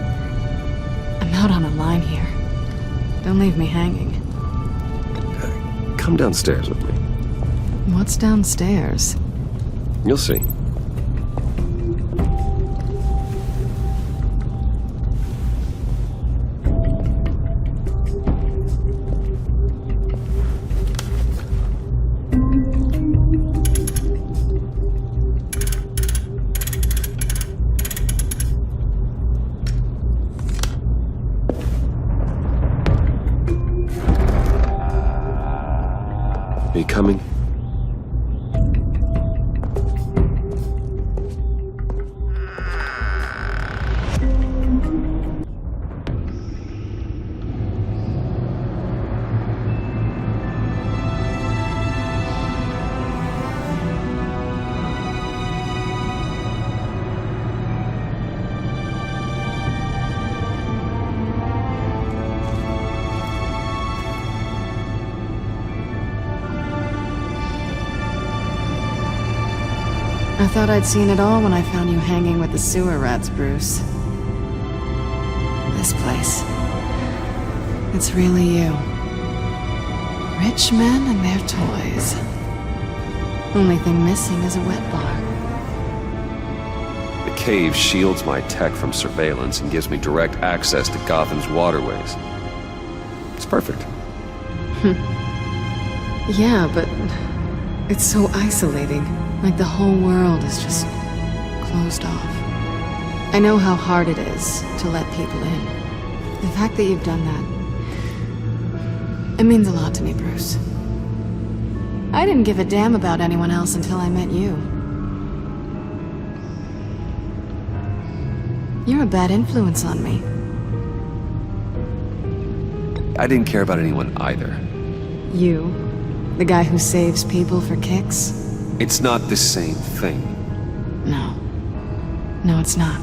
I'm out on a line here. Don't leave me hanging. Come downstairs with me. What's downstairs? You'll see. Are you coming? I thought I'd seen it all when I found you hanging with the sewer rats, Bruce. This place. It's really you. Rich men and their toys. Only thing missing is a wet bar. The cave shields my tech from surveillance and gives me direct access to Gotham's waterways. It's perfect. Yeah, but it's so isolating. Like the whole world is just closed off. I know how hard it is to let people in. The fact that you've done that, it means a lot to me, Bruce. I didn't give a damn about anyone else until I met you. You're a bad influence on me. I didn't care about anyone either. You, the guy who saves people for kicks? It's not the same thing. No. No, it's not.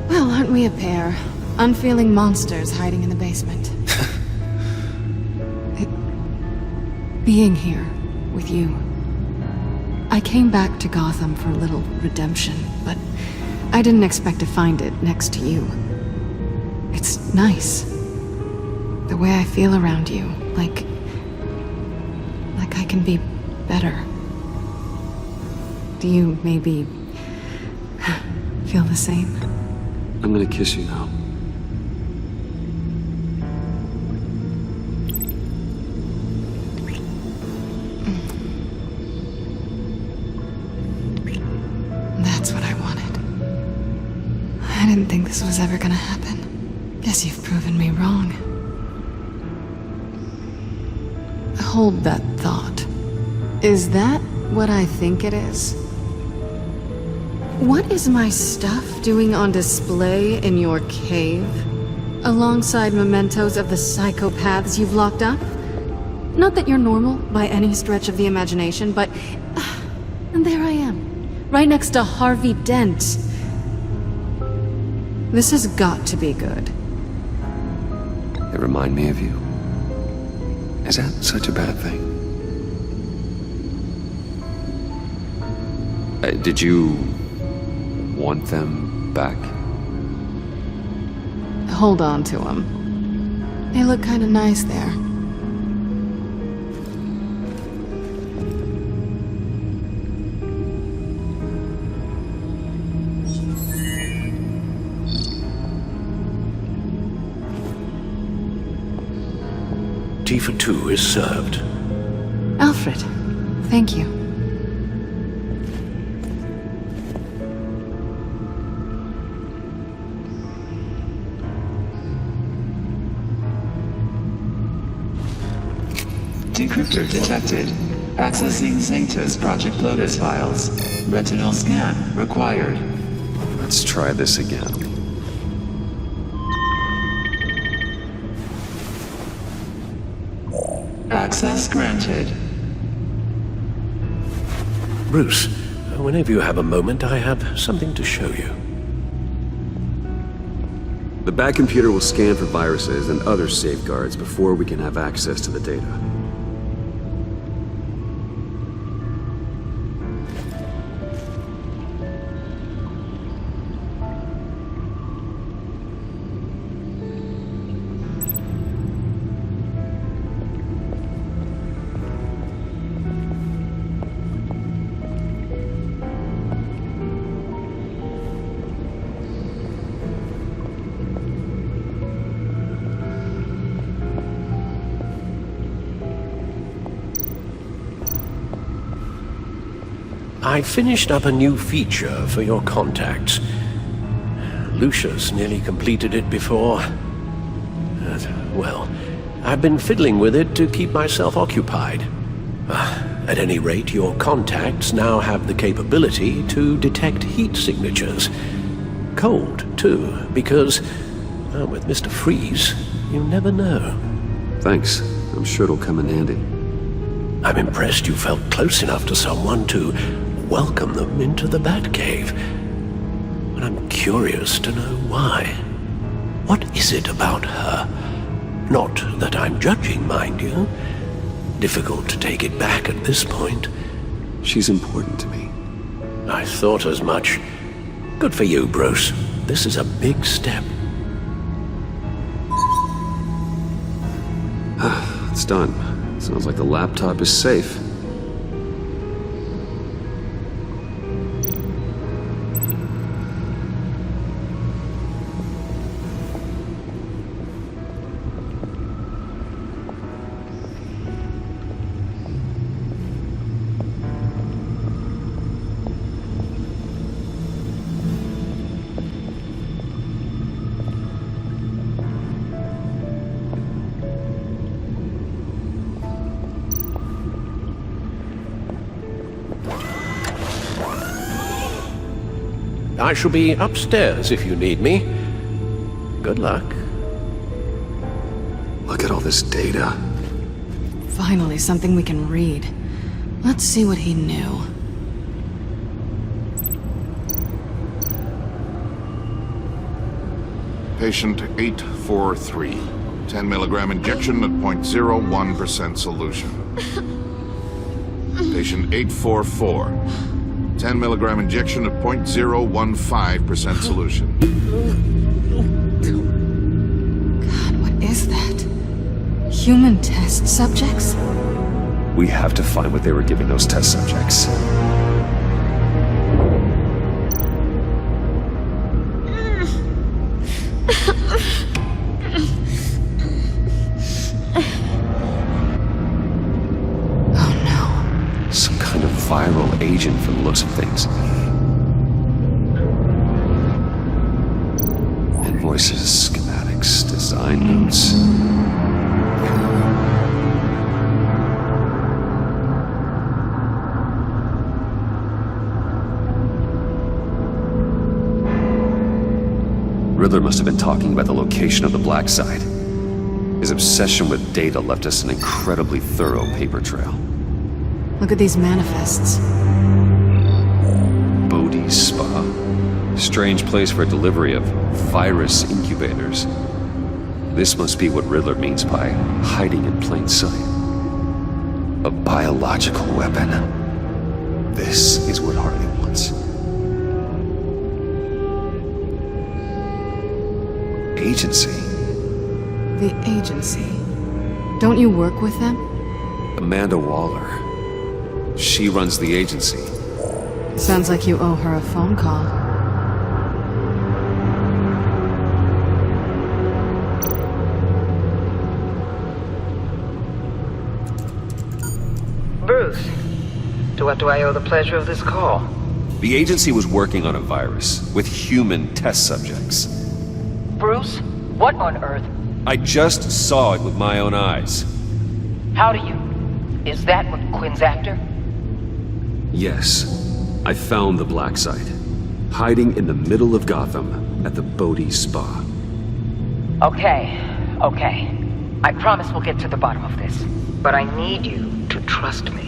Well, aren't we a pair? Unfeeling monsters hiding in the basement. Being here with you. I came back to Gotham for a little redemption, but I didn't expect to find it next to you. It's nice. The way I feel around you, like I can be better. Do you maybe feel the same? I'm gonna kiss you now. That's what I wanted. I didn't think this was ever gonna happen. Guess you've proven me wrong. Hold that thought. Is that what I think it is? What is my stuff doing on display in your cave? Alongside mementos of the psychopaths you've locked up? Not that you're normal by any stretch of the imagination, but... and there I am, right next to Harvey Dent. This has got to be good. They remind me of you. Is that such a bad thing? Did you want them back? Hold on to them. They look kind of nice there. Tea for two is served. Alfred, thank you. Decryptor detected. Accessing Zeta's Project Lotus files. Retinal scan required. Let's try this again. Access granted. Bruce, whenever you have a moment, I have something to show you. The back computer will scan for viruses and other safeguards before we can have access to the data. I finished up a new feature for your contacts. Lucius nearly completed it before. Well, I've been fiddling with it to keep myself occupied. At any rate, your contacts now have the capability to detect heat signatures. Cold, too, because, with Mr. Freeze, you never know. Thanks. I'm sure it'll come in handy. I'm impressed you felt close enough to someone to welcome them into the Batcave. But I'm curious to know why. What is it about her? Not that I'm judging, mind you. Difficult to take it back at this point. She's important to me. I thought as much. Good for you, Bruce. This is a big step. It's done. Sounds like the laptop is safe. I shall be upstairs if you need me. Good luck. Look at all this data. Finally, something we can read. Let's see what he knew. Patient 843. 10 milligram injection at 0.01% solution. Patient 844. 10 milligram injection at 0.015% solution. God, what is that? Human test subjects? We have to find what they were giving those test subjects. Viral agent from the looks of things. Invoices, schematics, design notes. Riddler must have been talking about the location of the black site. His obsession with data left us an incredibly thorough paper trail. Look at these manifests. Bodhi's Spa. Strange place for a delivery of virus incubators. This must be what Riddler means by hiding in plain sight. A biological weapon. This is what Harley wants. Agency. The agency. Don't you work with them? Amanda Waller. She runs the agency. Sounds like you owe her a phone call. Bruce, to what do I owe the pleasure of this call? The agency was working on a virus with human test subjects. Bruce, what on earth? I just saw it with my own eyes. How do you? Is that what Quinn's after? Yes, I found the black site, hiding in the middle of Gotham at the Bodhi Spa. Okay. I promise we'll get to the bottom of this. But I need you to trust me.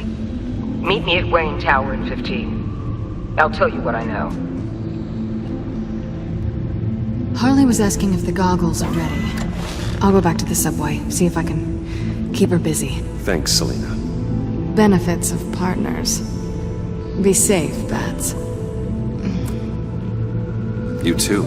Meet me at Wayne Tower in 15. I'll tell you what I know. Harley was asking if the goggles are ready. I'll go back to the subway, see if I can keep her busy. Thanks, Selena. Benefits of partners. Be safe, Bats. You too.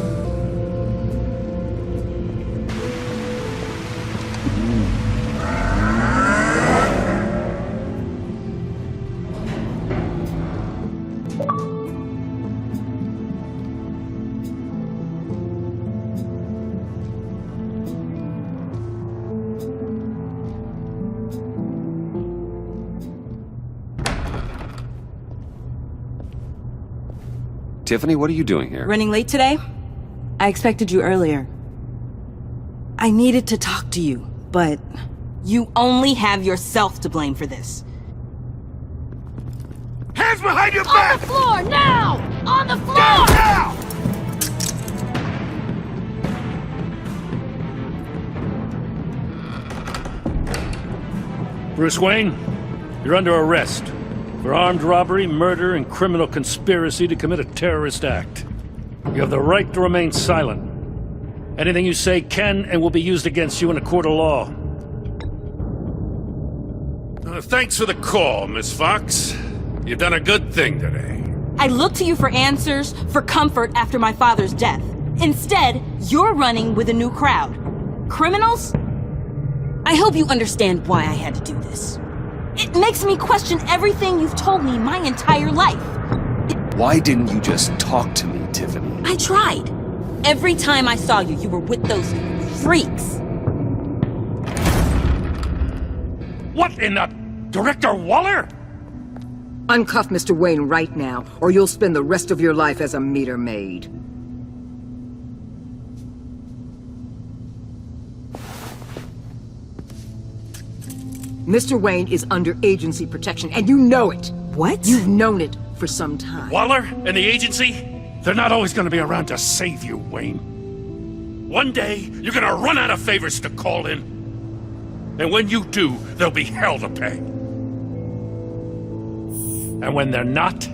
Tiffany, what are you doing here? Running late today? I expected you earlier. I needed to talk to you, but you only have yourself to blame for this. Hands behind your back! On the floor, now! On the floor! Now! Bruce Wayne, you're under arrest for armed robbery, murder, and criminal conspiracy to commit a terrorist act. You have the right to remain silent. Anything you say can and will be used against you in a court of law. Thanks for the call, Miss Fox. You've done a good thing today. I looked to you for answers, for comfort after my father's death. Instead, you're running with a new crowd. Criminals? I hope you understand why I had to do this. It makes me question everything you've told me my entire life. Why didn't you just talk to me, Tiffany? I tried. Every time I saw you, you were with those freaks. What in the... Director Waller? Uncuff Mr. Wayne right now, or you'll spend the rest of your life as a meter maid. Mr. Wayne is under agency protection, and you know it. What? You've known it for some time. Waller and the agency? They're not always going to be around to save you, Wayne. One day, you're going to run out of favors to call in. And when you do, there'll be hell to pay. And when they're not,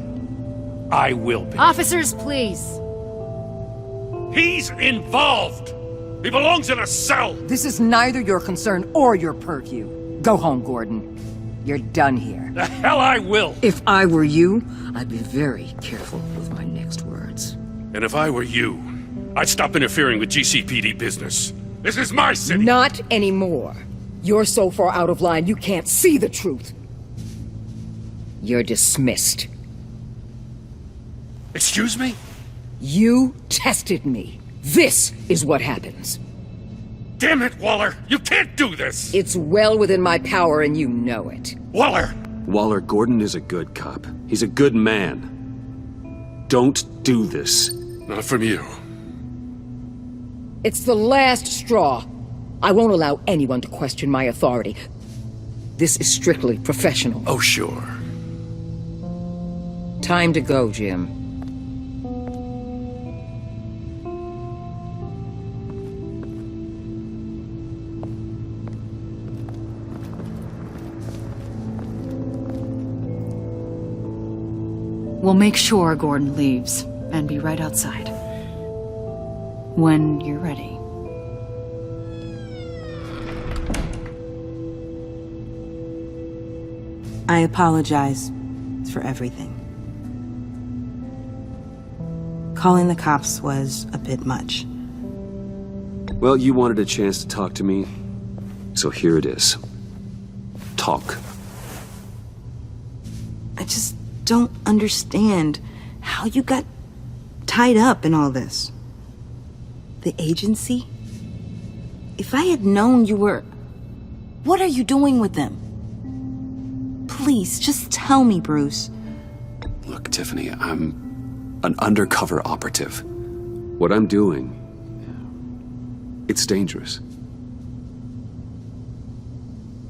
I will be. Officers, please. He's involved! He belongs in a cell! This is neither your concern or your purview. Go home, Gordon. You're done here. The hell I will! If I were you, I'd be very careful with my next words. And if I were you, I'd stop interfering with GCPD business. This is my city! Not anymore. You're so far out of line you can't see the truth. You're dismissed. Excuse me? You tested me. This is what happens. Damn it, Waller! You can't do this! It's well within my power and you know it. Waller! Waller, Gordon is a good cop. He's a good man. Don't do this. Not from you. It's the last straw. I won't allow anyone to question my authority. This is strictly professional. Oh, sure. Time to go, Jim. We'll make sure Gordon leaves and be right outside. When you're ready. I apologize for everything. Calling the cops was a bit much. Well, you wanted a chance to talk to me, so here it is. Talk. I just don't understand how you got tied up in all this. The agency? If I had known you were... What are you doing with them? Please, just tell me, Bruce. Look, Tiffany, I'm an undercover operative. What I'm doing, it's dangerous.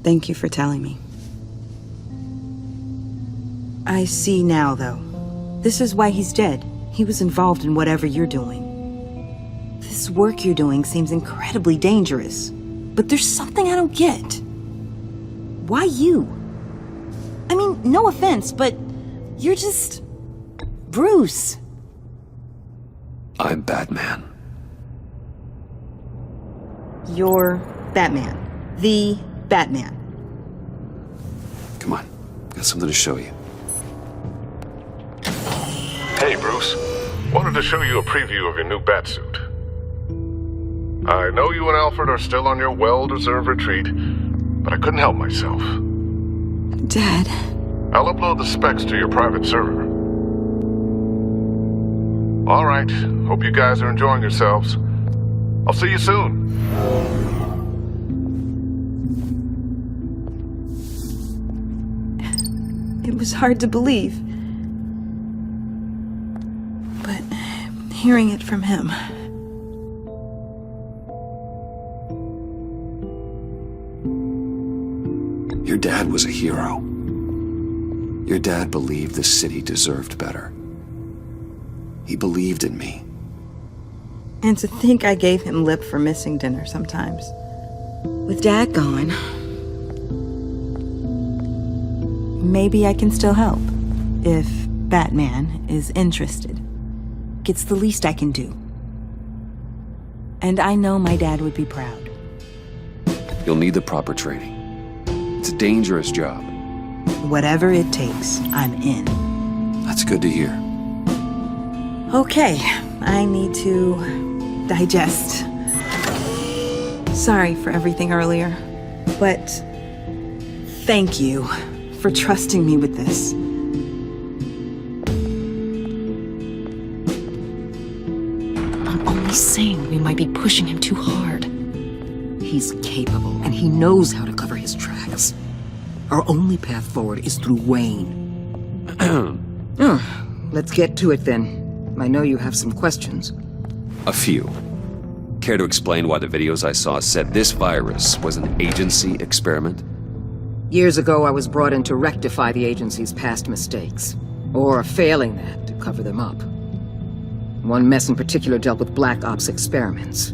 Thank you for telling me. I see now, though. This is why he's dead. He was involved in whatever you're doing. This work you're doing seems incredibly dangerous. But there's something I don't get. Why you? I mean, no offense, but you're just... Bruce. I'm Batman. You're Batman. The Batman. Come on, got something to show you. Hey, Bruce. Wanted to show you a preview of your new batsuit. I know you and Alfred are still on your well-deserved retreat, but I couldn't help myself. Dad. I'll upload the specs to your private server. All right. Hope you guys are enjoying yourselves. I'll see you soon. It was hard to believe. But hearing it from him... Your dad was a hero. Your dad believed the city deserved better. He believed in me. And to think I gave him lip for missing dinner sometimes. With Dad gone, maybe I can still help. If Batman is interested. It's the least I can do. And I know my dad would be proud. You'll need the proper training. It's a dangerous job. Whatever it takes, I'm in. That's good to hear. Okay, I need to digest. Sorry for everything earlier, but thank you for trusting me with this. I'm only saying we might be pushing him too hard. He's capable, and he knows how to cover his tracks. Our only path forward is through Wayne. Let's get to it then. I know you have some questions. A few. Care to explain why the videos I saw said this virus was an agency experiment? Years ago, I was brought in to rectify the agency's past mistakes. Or failing that, to cover them up. One mess in particular dealt with Black Ops experiments.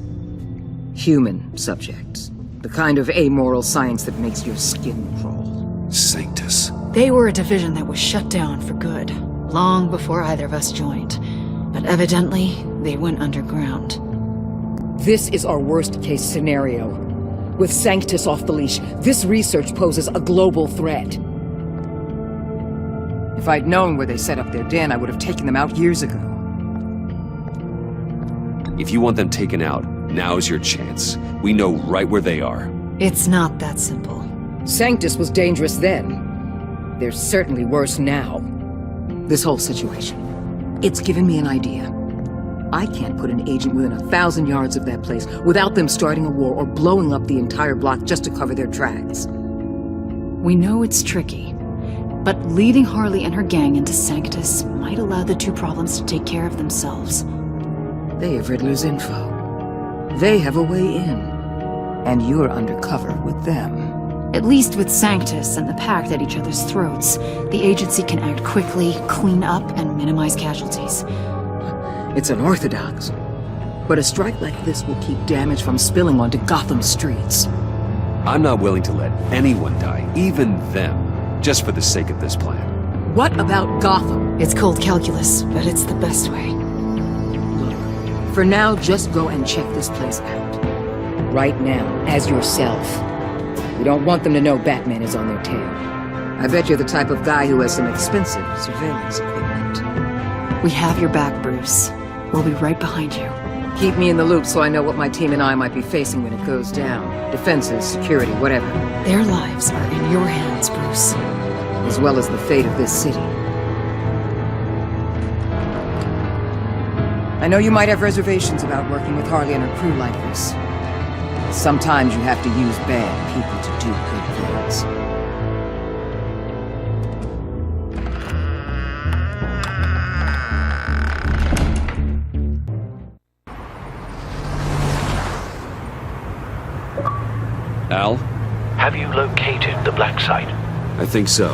Human subjects. The kind of amoral science that makes your skin crawl. Sanctus. They were a division that was shut down for good, long before either of us joined. But evidently, they went underground. This is our worst-case scenario. With Sanctus off the leash, this research poses a global threat. If I'd known where they set up their den, I would have taken them out years ago. If you want them taken out, now's your chance. We know right where they are. It's not that simple. Sanctus was dangerous then. They're certainly worse now. This whole situation, it's given me an idea. I can't put an agent within 1,000 yards of that place without them starting a war or blowing up the entire block just to cover their tracks. We know it's tricky, but leading Harley and her gang into Sanctus might allow the two problems to take care of themselves. They have Riddler's info. They have a way in. And you're undercover with them. At least with Sanctus and the pact at each other's throats, the agency can act quickly, clean up, and minimize casualties. It's unorthodox, but a strike like this will keep damage from spilling onto Gotham streets. I'm not willing to let anyone die, even them, just for the sake of this plan. What about Gotham? It's cold calculus, but it's the best way. Look, for now, just go and check this place out. Right now, as yourself. We don't want them to know Batman is on their tail. I bet you're the type of guy who has some expensive surveillance equipment. We have your back, Bruce. We'll be right behind you. Keep me in the loop so I know what my team and I might be facing when it goes down. Defenses, security, whatever. Their lives are in your hands, Bruce. As well as the fate of this city. I know you might have reservations about working with Harley and her crew like this. Sometimes you have to use bad people to do good things. Al? Have you located the black site? I think so.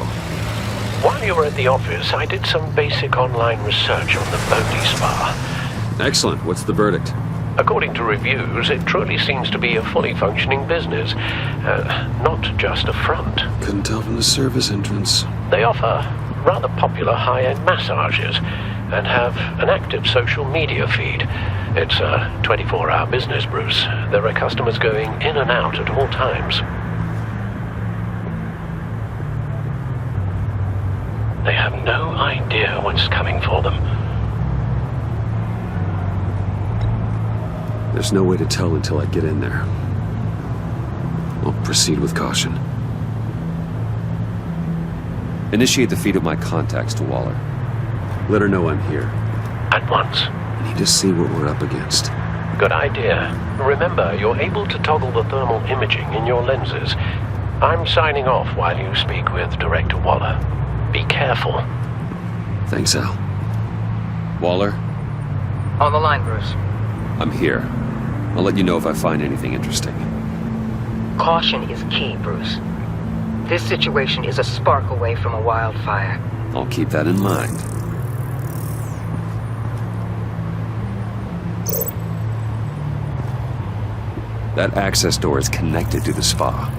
While you were at the office, I did some basic online research on the Bodhi Spa. Excellent. What's the verdict? According to reviews, it truly seems to be a fully functioning business, not just a front. Couldn't tell from the service entrance. They offer rather popular high-end massages and have an active social media feed. It's a 24-hour business, Bruce. There are customers going in and out at all times. They have no idea what's coming for them. There's no way to tell until I get in there. I'll proceed with caution. Initiate the feed of my contacts to Waller. Let her know I'm here. At once. I need to see what we're up against. Good idea. Remember, you're able to toggle the thermal imaging in your lenses. I'm signing off while you speak with Director Waller. Be careful. Thanks, Al. Waller? On the line, Bruce. I'm here. I'll let you know if I find anything interesting. Caution is key, Bruce. This situation is a spark away from a wildfire. I'll keep that in mind. That access door is connected to the spa.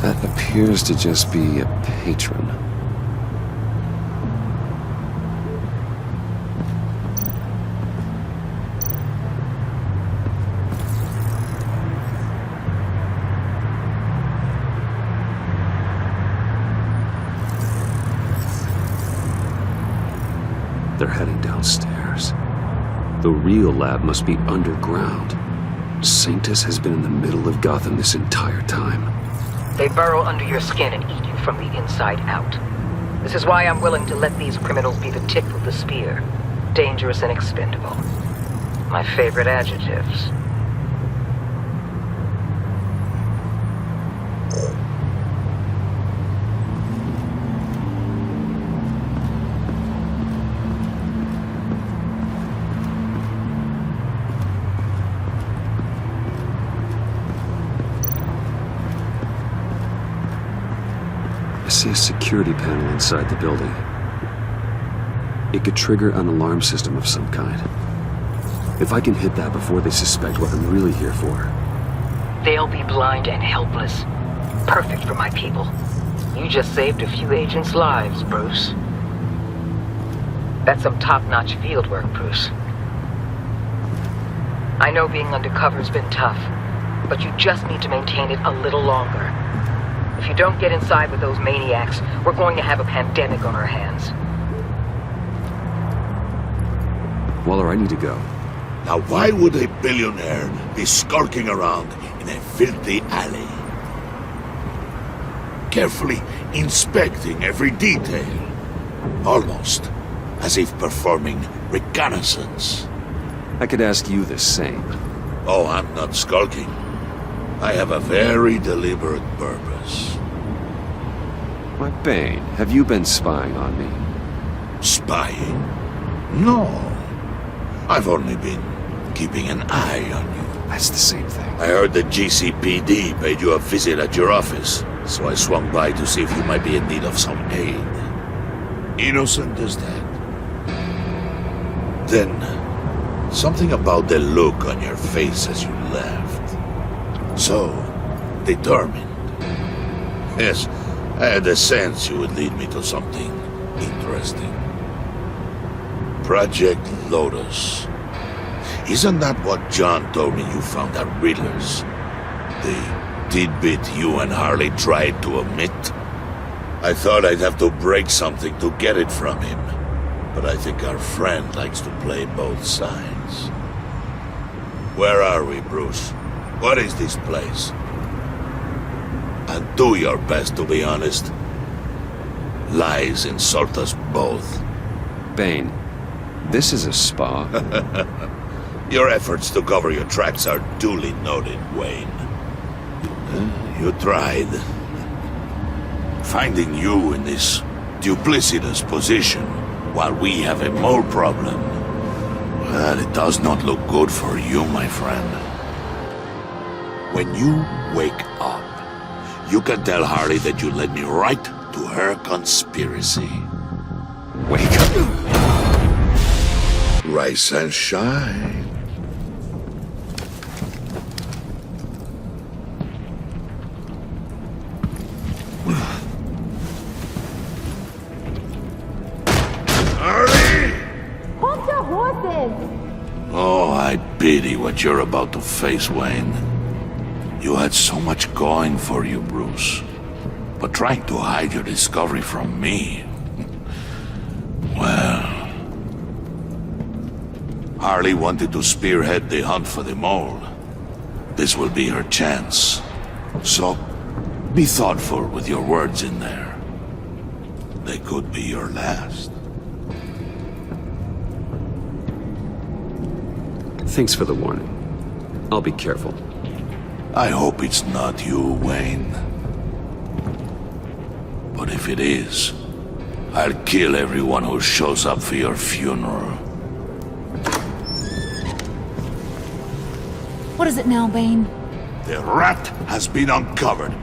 That appears to just be a patron. They're heading downstairs. The real lab must be underground. Sanctus has been in the middle of Gotham this entire time. They burrow under your skin and eat you from the inside out. This is why I'm willing to let these criminals be the tip of the spear. Dangerous and expendable. My favorite adjectives. I see a security panel inside the building. It could trigger an alarm system of some kind. If I can hit that before they suspect what I'm really here for. They'll be blind and helpless. Perfect for my people. You just saved a few agents' lives, Bruce. That's some top-notch field work, Bruce. I know being undercover's been tough, but you just need to maintain it a little longer. If you don't get inside with those maniacs, we're going to have a pandemic on our hands. Waller, I need to go. Now why would a billionaire be skulking around in a filthy alley? Carefully inspecting every detail. Almost as if performing reconnaissance. I could ask you the same. Oh, I'm not skulking. I have a very deliberate purpose. My Bane, have you been spying on me? Spying? No. I've only been keeping an eye on you. That's the same thing. I heard the GCPD paid you a visit at your office, so I swung by to see if you might be in need of some aid. Innocent as that. Then, something about the look on your face as you left. So, determined. Yes, I had a sense you would lead me to something interesting. Project Lotus. Isn't that what John told me you found at Riddler's? The tidbit you and Harley tried to omit? I thought I'd have to break something to get it from him. But I think our friend likes to play both sides. Where are we, Bruce? What is this place? And do your best to be honest. Lies insult us both. Bane, this is a spa. Your efforts to cover your tracks are duly noted, Wayne. You tried. Finding you in this duplicitous position while we have a mole problem, well, it does not look good for you, my friend. When you wake up, you can tell Harley that you led me right to her conspiracy. Wake up. Rise and shine. Harley! Hold your horses! Oh, I pity what you're about to face, Wayne. You had so much going for you, Bruce. But trying to hide your discovery from me... well... Harley wanted to spearhead the hunt for the mole. This will be her chance. So, be thoughtful with your words in there. They could be your last. Thanks for the warning. I'll be careful. I hope it's not you, Wayne. But if it is, I'll kill everyone who shows up for your funeral. What is it now, Bane? The rat has been uncovered.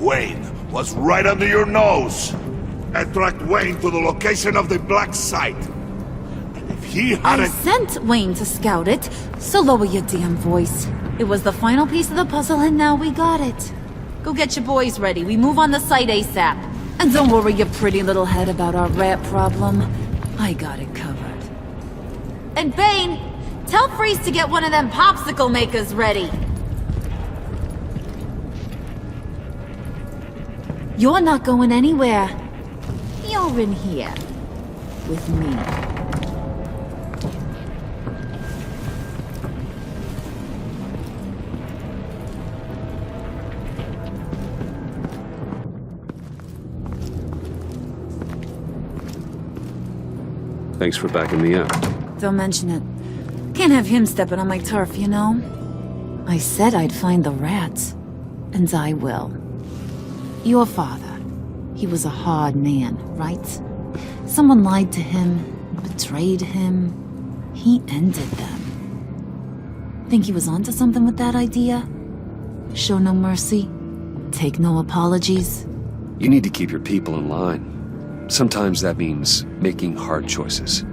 Wayne was right under your nose. I tracked Wayne to the location of the black site. And if he I hadn't... sent Wayne to scout it, so lower your damn voice. It was the final piece of the puzzle and now we got it. Go get your boys ready. We move on the site ASAP. And don't worry your pretty little head about our rat problem. I got it covered. And Bane, tell Freeze to get one of them popsicle makers ready. You're not going anywhere. You're in here. With me. Thanks for backing me up. Don't mention it. Can't have him stepping on my turf, you know? I said I'd find the rats. And I will. Your father. He was a hard man, right? Someone lied to him, betrayed him. He ended them. Think he was onto something with that idea? Show no mercy? Take no apologies? You need to keep your people in line. Sometimes that means making hard choices.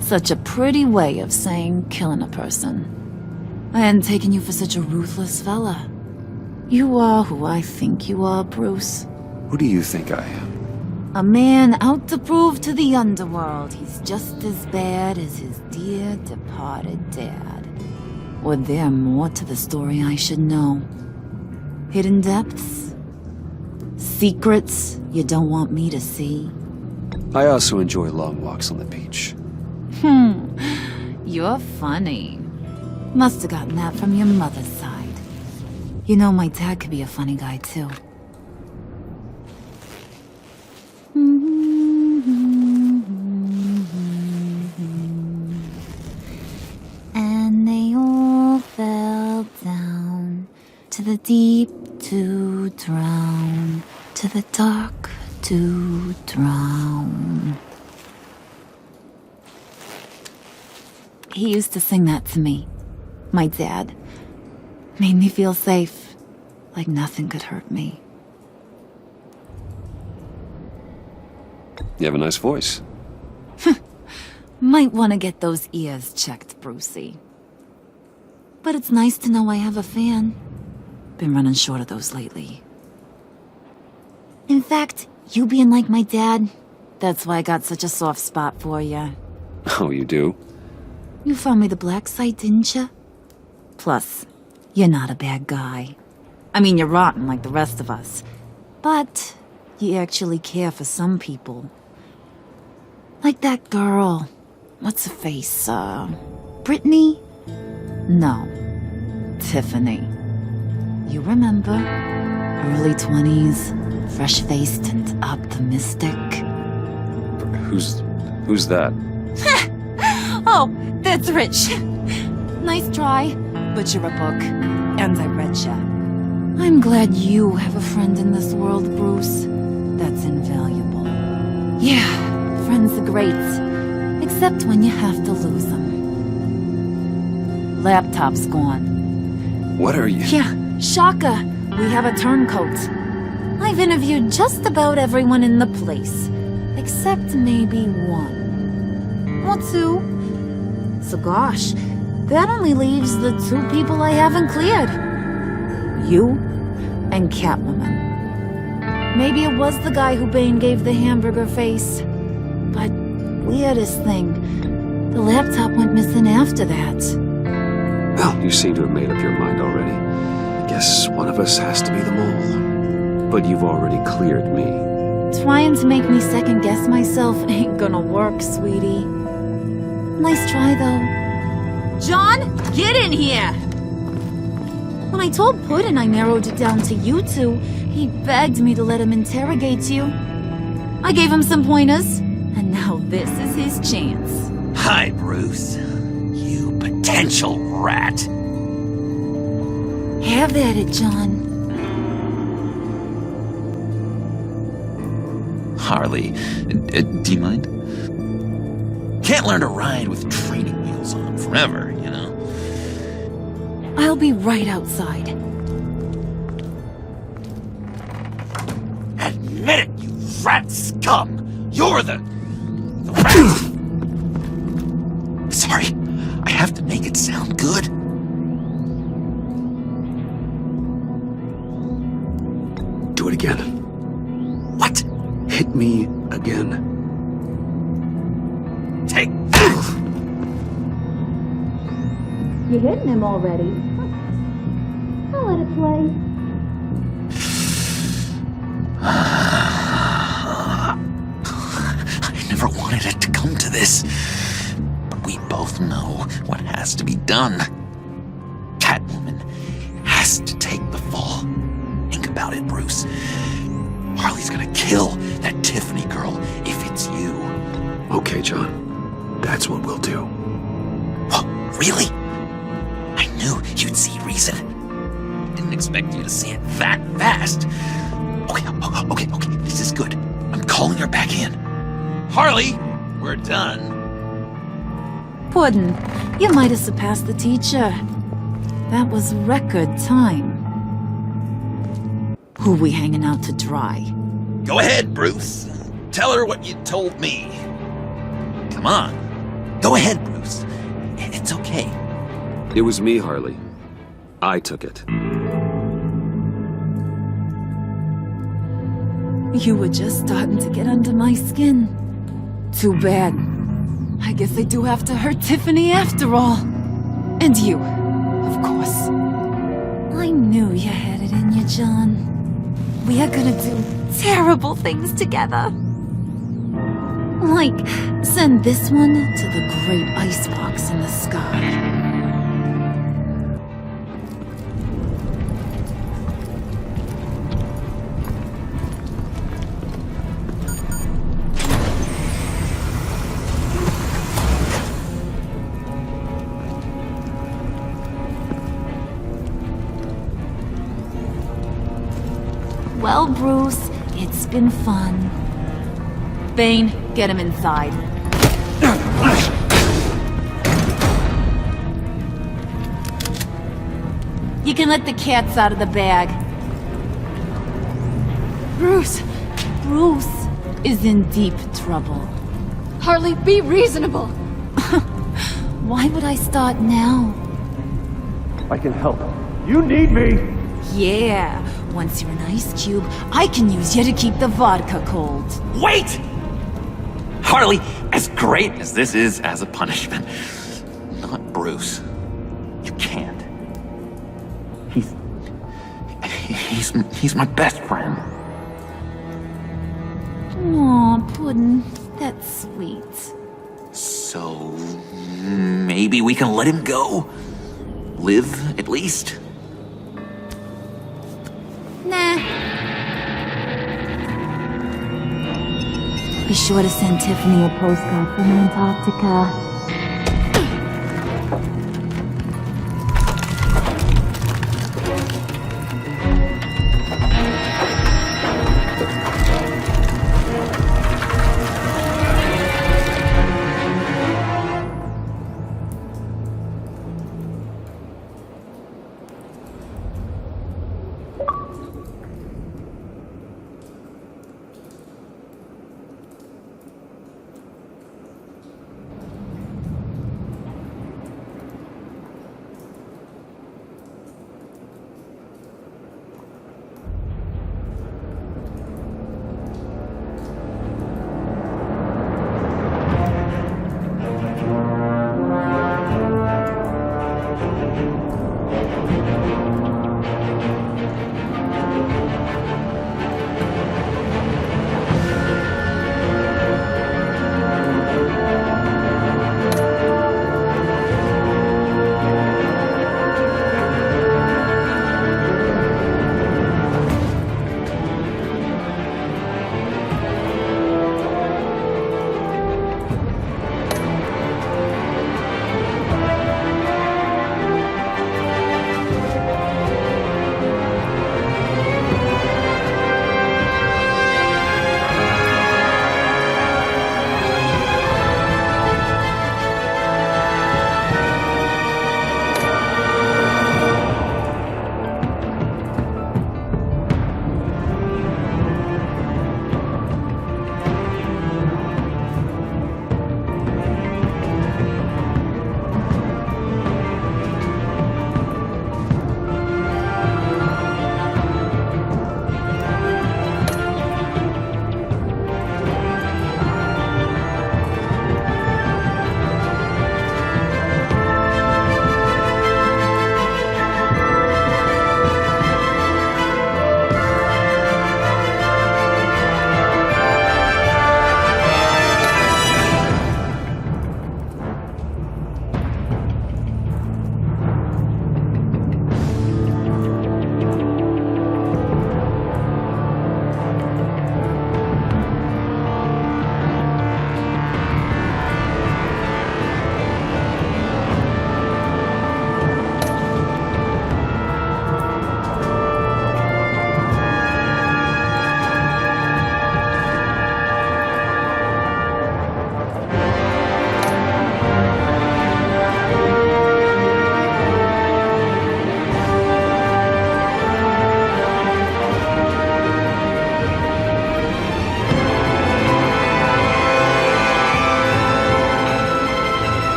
Such a pretty way of saying killing a person. I hadn't taken you for such a ruthless fella. You are who I think you are, Bruce. Who do you think I am? A man out to prove to the underworld he's just as bad as his dear departed dad. Or there more to the story I should know. Hidden depths? Secrets you don't want me to see? I also enjoy long walks on the beach. You're funny. Must have gotten that from your mother's side. You know my dad could be a funny guy, too. And they all fell down to the deep to drown, to the dark to drown. He used to sing that to me. My dad. Made me feel safe. Like nothing could hurt me. You have a nice voice. Might want to get those ears checked, Brucey. But it's nice to know I have a fan. Been running short of those lately. In fact, you being like my dad, that's why I got such a soft spot for you. Oh, you do? You found me the black site, didn't you? Plus, you're not a bad guy. I mean, you're rotten like the rest of us. But you actually care for some people. Like that girl. What's her face? Brittany? No. Tiffany. You remember? Early 20s, fresh-faced and optimistic. Who's that? Oh, that's Rich. Nice try, but you're a book, and I read ya. I'm glad you have a friend in this world, Bruce. That's invaluable. Yeah, friends are great, except when you have to lose them. Laptop's gone. What are you? Yeah, shocker. We have a turncoat. I've interviewed just about everyone in the place, except maybe one. Or two. So gosh, that only leaves the two people I haven't cleared. You and Catwoman. Maybe it was the guy who Bane gave the hamburger face. But weirdest thing, the laptop went missing after that. Well, you seem to have made up your mind already. I guess one of us has to be the mole. But you've already cleared me. Trying to make me second guess myself ain't gonna work, sweetie. Nice try, though. John, get in here! When I told Puddin' I narrowed it down to you two, he begged me to let him interrogate you. I gave him some pointers, and now this is his chance. Hi, Bruce. You potential rat. Have at it, John. Harley, do you mind? Can't learn to ride with training wheels on forever, you know? I'll be right outside. Admit it, you rat scum! You're the rat! Sorry, I have to make it sound good. Do it again. What? Hit me again. Take. You're hitting him already. I'll let it play. I never wanted it to come to this. But we both know what has to be done. Catwoman has to take the fall. Think about it, Bruce. Harley's gonna kill that Tiffany girl if it's you. Okay, John. That's what we'll do. Oh, really? I knew you'd see reason. Didn't expect you to see it that fast. Okay. This is good. I'm calling her back in. Harley, we're done. Puddin', you might have surpassed the teacher. That was record time. Who we hanging out to dry? Go ahead, Bruce. Tell her what you told me. Come on. Go ahead, Bruce. It's okay. It was me, Harley. I took it. You were just starting to get under my skin. Too bad. I guess I do have to hurt Tiffany after all. And you, of course. I knew you had it in you, John. We are gonna do terrible things together. Like, send this one to the great icebox in the sky. Well, Bruce, it's been fun. Bane, get him inside. You can let the cats out of the bag. Bruce! Bruce is in deep trouble. Harley, be reasonable! Why would I start now? I can help. You need me! Yeah, once you're an ice cube, I can use you to keep the vodka cold. Wait! Harley, as great as this is as a punishment, not Bruce. You can't. He's my best friend. Aw, Puddin', that's sweet. So maybe we can let him go? Live, at least? Nah. Be sure to send Tiffany a postcard from Antarctica.